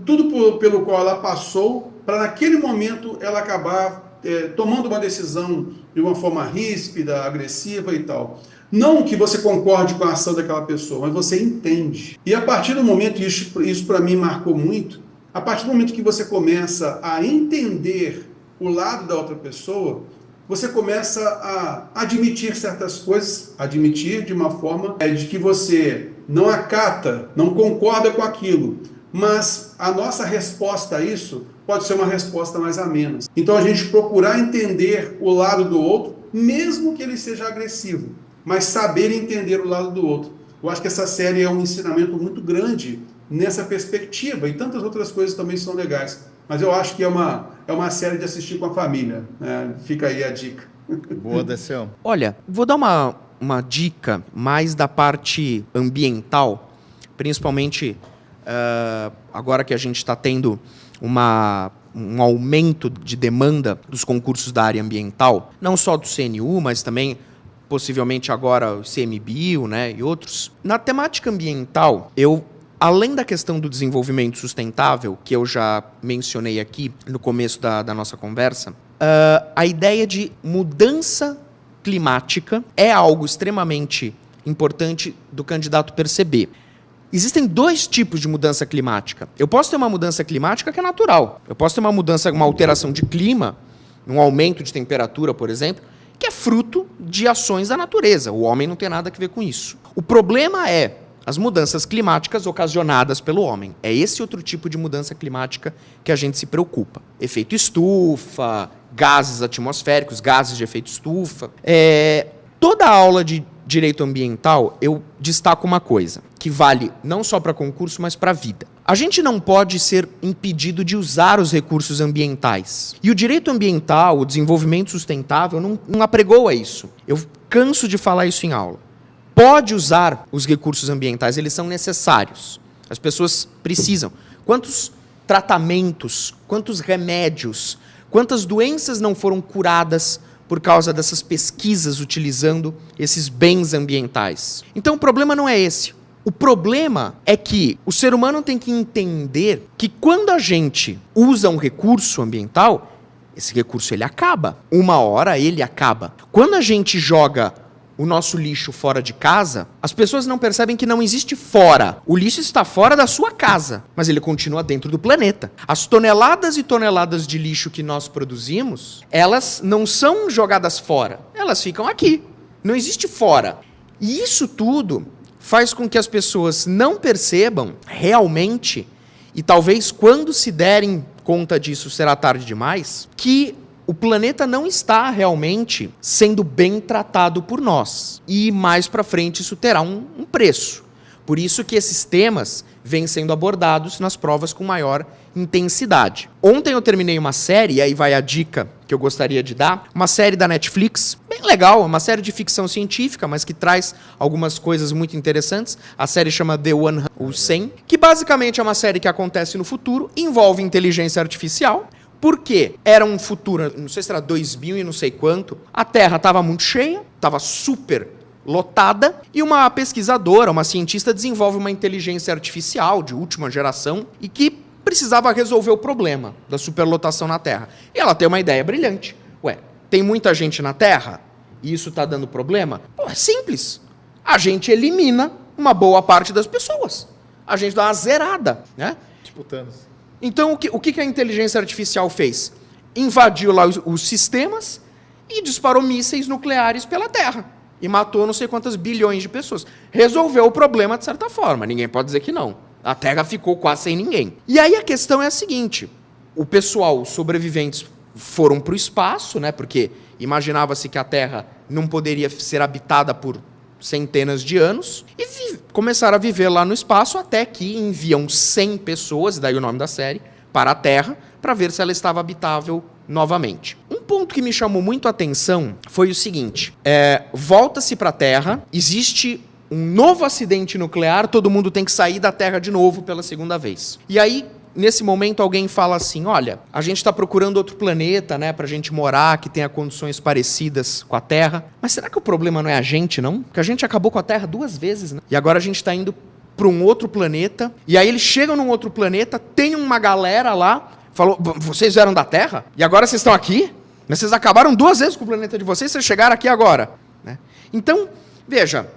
tudo pelo qual ela passou, para naquele momento ela acabar tomando uma decisão de uma forma ríspida, agressiva e tal. Não que você concorde com a ação daquela pessoa, mas você entende. E a partir do momento, isso para mim marcou muito, a partir do momento que você começa a entender o lado da outra pessoa, você começa a admitir certas coisas, admitir de uma forma de que você não acata, não concorda com aquilo, mas a nossa resposta a isso pode ser uma resposta mais amena. Então a gente procurar entender o lado do outro, mesmo que ele seja agressivo, mas saber entender o lado do outro. Eu acho que essa série é um ensinamento muito grande nessa perspectiva, e tantas outras coisas também são legais. Mas eu acho que é uma série de assistir com a família, né? Fica aí a dica. Boa, Décio. Olha, vou dar uma dica mais da parte ambiental, principalmente agora que a gente está tendo um aumento de demanda dos concursos da área ambiental, não só do CNU, mas também possivelmente agora o CMBio, né, e outros. Na temática ambiental, além da questão do desenvolvimento sustentável, que eu já mencionei aqui no começo da nossa conversa, a ideia de mudança climática é algo extremamente importante do candidato perceber. Existem 2 tipos de mudança climática. Eu posso ter uma mudança climática que é natural. Eu posso ter uma alteração de clima, um aumento de temperatura, por exemplo, que é fruto de ações da natureza. O homem não tem nada a ver com isso. O problema é as mudanças climáticas ocasionadas pelo homem. É esse outro tipo de mudança climática que a gente se preocupa. Efeito estufa, gases atmosféricos, gases de efeito estufa. Toda aula de direito ambiental, eu destaco uma coisa, que vale não só para concurso, mas para a vida. A gente não pode ser impedido de usar os recursos ambientais. E o direito ambiental, o desenvolvimento sustentável, não apregoa isso. Eu canso de falar isso em aula. Pode usar os recursos ambientais, eles são necessários. As pessoas precisam. Quantos tratamentos, quantos remédios, quantas doenças não foram curadas por causa dessas pesquisas utilizando esses bens ambientais? Então o problema não é esse. O problema é que o ser humano tem que entender que quando a gente usa um recurso ambiental, esse recurso ele acaba. Uma hora ele acaba. Quando a gente joga o nosso lixo fora de casa, as pessoas não percebem que não existe fora. O lixo está fora da sua casa, mas ele continua dentro do planeta. As toneladas e toneladas de lixo que nós produzimos, elas não são jogadas fora, elas ficam aqui. Não existe fora. E isso tudo faz com que as pessoas não percebam realmente, e talvez quando se derem conta disso será tarde demais, que o planeta não está realmente sendo bem tratado por nós. E mais para frente isso terá um preço. Por isso que esses temas vêm sendo abordados nas provas com maior intensidade. Ontem eu terminei uma série, e aí vai a dica que eu gostaria de dar, uma série da Netflix, bem legal, uma série de ficção científica, mas que traz algumas coisas muito interessantes. A série chama The 100, que basicamente é uma série que acontece no futuro, envolve inteligência artificial, porque era um futuro, não sei se era 2000 e não sei quanto, a Terra estava muito cheia, estava super lotada, e uma pesquisadora, uma cientista, desenvolve uma inteligência artificial de última geração e que precisava resolver o problema da superlotação na Terra. E ela tem uma ideia brilhante. Ué, tem muita gente na Terra e isso está dando problema? Pô, é simples. A gente elimina uma boa parte das pessoas. A gente dá uma zerada, né? Tipo Thanos. Então, o que a inteligência artificial fez? Invadiu lá os sistemas e disparou mísseis nucleares pela Terra. E matou não sei quantas bilhões de pessoas. Resolveu o problema de certa forma. Ninguém pode dizer que não. A Terra ficou quase sem ninguém. E aí a questão é a seguinte. O pessoal, os sobreviventes, foram para o espaço, né? Porque imaginava-se que a Terra não poderia ser habitada por centenas de anos. E começaram a viver lá no espaço até que enviam 100 pessoas, daí o nome da série, para a Terra, para ver se ela estava habitável novamente. Um ponto que me chamou muito a atenção foi o seguinte. Volta-se para a Terra, existe um novo acidente nuclear, todo mundo tem que sair da Terra de novo pela segunda vez. E aí, nesse momento, alguém fala assim, olha, a gente está procurando outro planeta, né, pra gente morar, que tenha condições parecidas com a Terra. Mas será que o problema não é a gente, não? Porque a gente acabou com a Terra 2 vezes, né? E agora a gente está indo para um outro planeta. E aí eles chegam num outro planeta, tem uma galera lá, falou, vocês vieram da Terra? E agora vocês estão aqui? Mas vocês acabaram 2 vezes com o planeta de vocês, vocês chegaram aqui agora, né? Então, veja,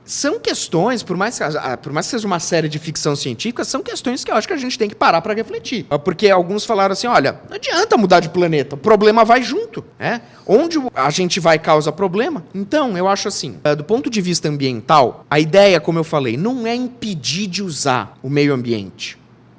são questões, por mais que seja uma série de ficção científica, são questões que eu acho que a gente tem que parar para refletir. Porque alguns falaram assim, olha, não adianta mudar de planeta, o problema vai junto, né? Onde a gente vai causa problema. Então, eu acho assim, do ponto de vista ambiental, a ideia, como eu falei, não é impedir de usar o meio ambiente.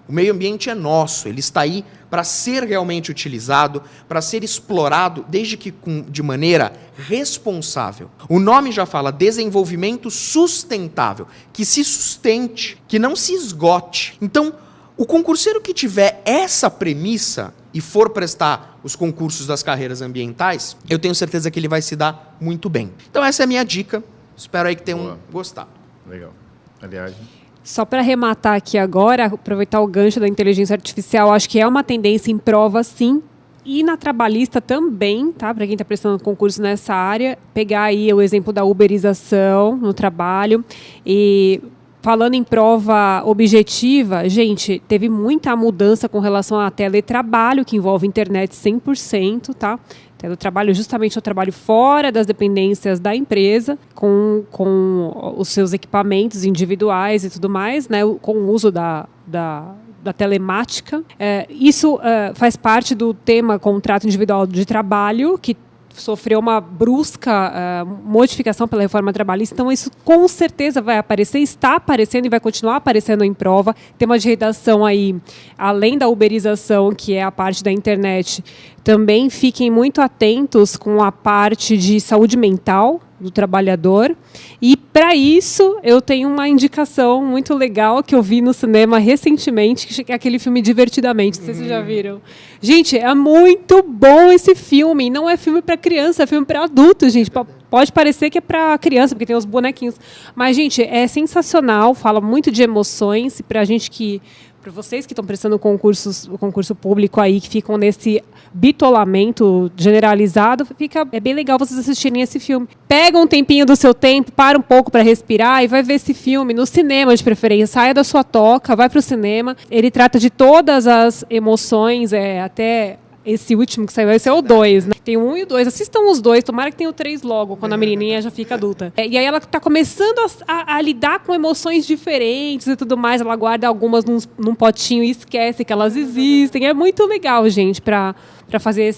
O meio ambiente é nosso, ele está aí para ser realmente utilizado, para ser explorado, desde que de maneira responsável. O nome já fala desenvolvimento sustentável, que se sustente, que não se esgote. Então, o concurseiro que tiver essa premissa e for prestar os concursos das carreiras ambientais, eu tenho certeza que ele vai se dar muito bem. Então, essa é a minha dica. Espero aí que tenham gostado. Legal. Aliás... Só para arrematar aqui agora, aproveitar o gancho da inteligência artificial, acho que é uma tendência em prova, sim, e na trabalhista também, tá? Para quem está prestando concurso nessa área, pegar aí o exemplo da uberização no trabalho. E falando em prova objetiva, gente, teve muita mudança com relação a teletrabalho, que envolve internet 100%, tá? Teletrabalho justamente é o trabalho fora das dependências da empresa, com os seus equipamentos individuais e tudo mais, né, com o uso da telemática. Isso faz parte do tema contrato individual de trabalho, que sofreu uma brusca modificação pela reforma trabalhista, então isso com certeza vai aparecer, está aparecendo e vai continuar aparecendo em prova. Tema de redação aí, além da uberização, que é a parte da internet, também fiquem muito atentos com a parte de saúde mental do trabalhador. E, para isso, eu tenho uma indicação muito legal que eu vi no cinema recentemente, que é aquele filme Divertidamente. Não sei se vocês já viram. Gente, é muito bom esse filme. Não é filme para criança, é filme para adulto, gente. Pode parecer que é para criança, porque tem os bonequinhos. Mas, gente, é sensacional. Fala muito de emoções. E para vocês que estão prestando concurso público aí, que ficam nesse bitolamento generalizado, é bem legal vocês assistirem esse filme. Pega um tempinho do seu tempo, para um pouco para respirar e vai ver esse filme no cinema, de preferência. Saia da sua toca, vai para o cinema. Ele trata de todas as emoções, até... Esse último que saiu, esse é o 2, né? Tem o 1 e o 2. Assistam os 2, tomara que tenha o 3 logo, quando a menininha já fica adulta. E aí ela está começando a lidar com emoções diferentes e tudo mais. Ela guarda algumas num potinho e esquece que elas existem. É muito legal, gente, para fazer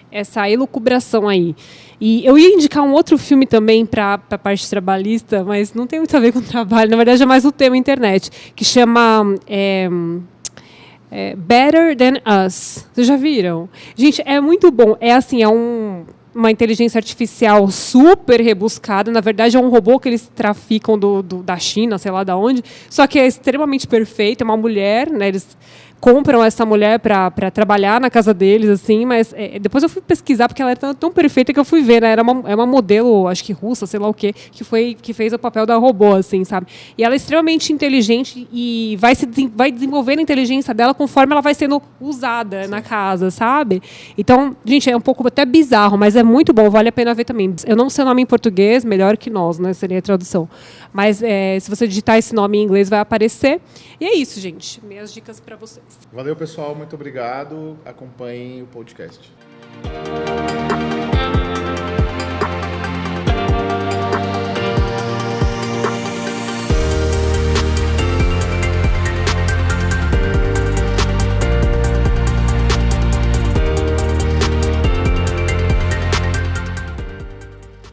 essa elucubração aí. E eu ia indicar um outro filme também para a parte trabalhista, mas não tem muito a ver com o trabalho. Na verdade, é mais o tema internet, que chama... Better Than Us. Vocês já viram? Gente, é muito bom. É assim, uma inteligência artificial super rebuscada. Na verdade, é um robô que eles traficam da China, sei lá de onde. Só que é extremamente perfeito. É uma mulher, né? Eles compram essa mulher para trabalhar na casa deles, assim, mas depois eu fui pesquisar, porque ela era tão perfeita que eu fui ver, né? Era uma modelo, acho que russa, sei lá o quê, que fez o papel da robô, assim, sabe? E ela é extremamente inteligente e vai desenvolvendo a inteligência dela conforme ela vai sendo usada na casa, sabe? Então, gente, é um pouco até bizarro, mas é muito bom, vale a pena ver também. Eu não sei o nome em português, melhor que nós, né? Seria a tradução. Mas se você digitar esse nome em inglês, vai aparecer. E é isso, gente. Minhas dicas para vocês. Valeu, pessoal. Muito obrigado. Acompanhem o podcast.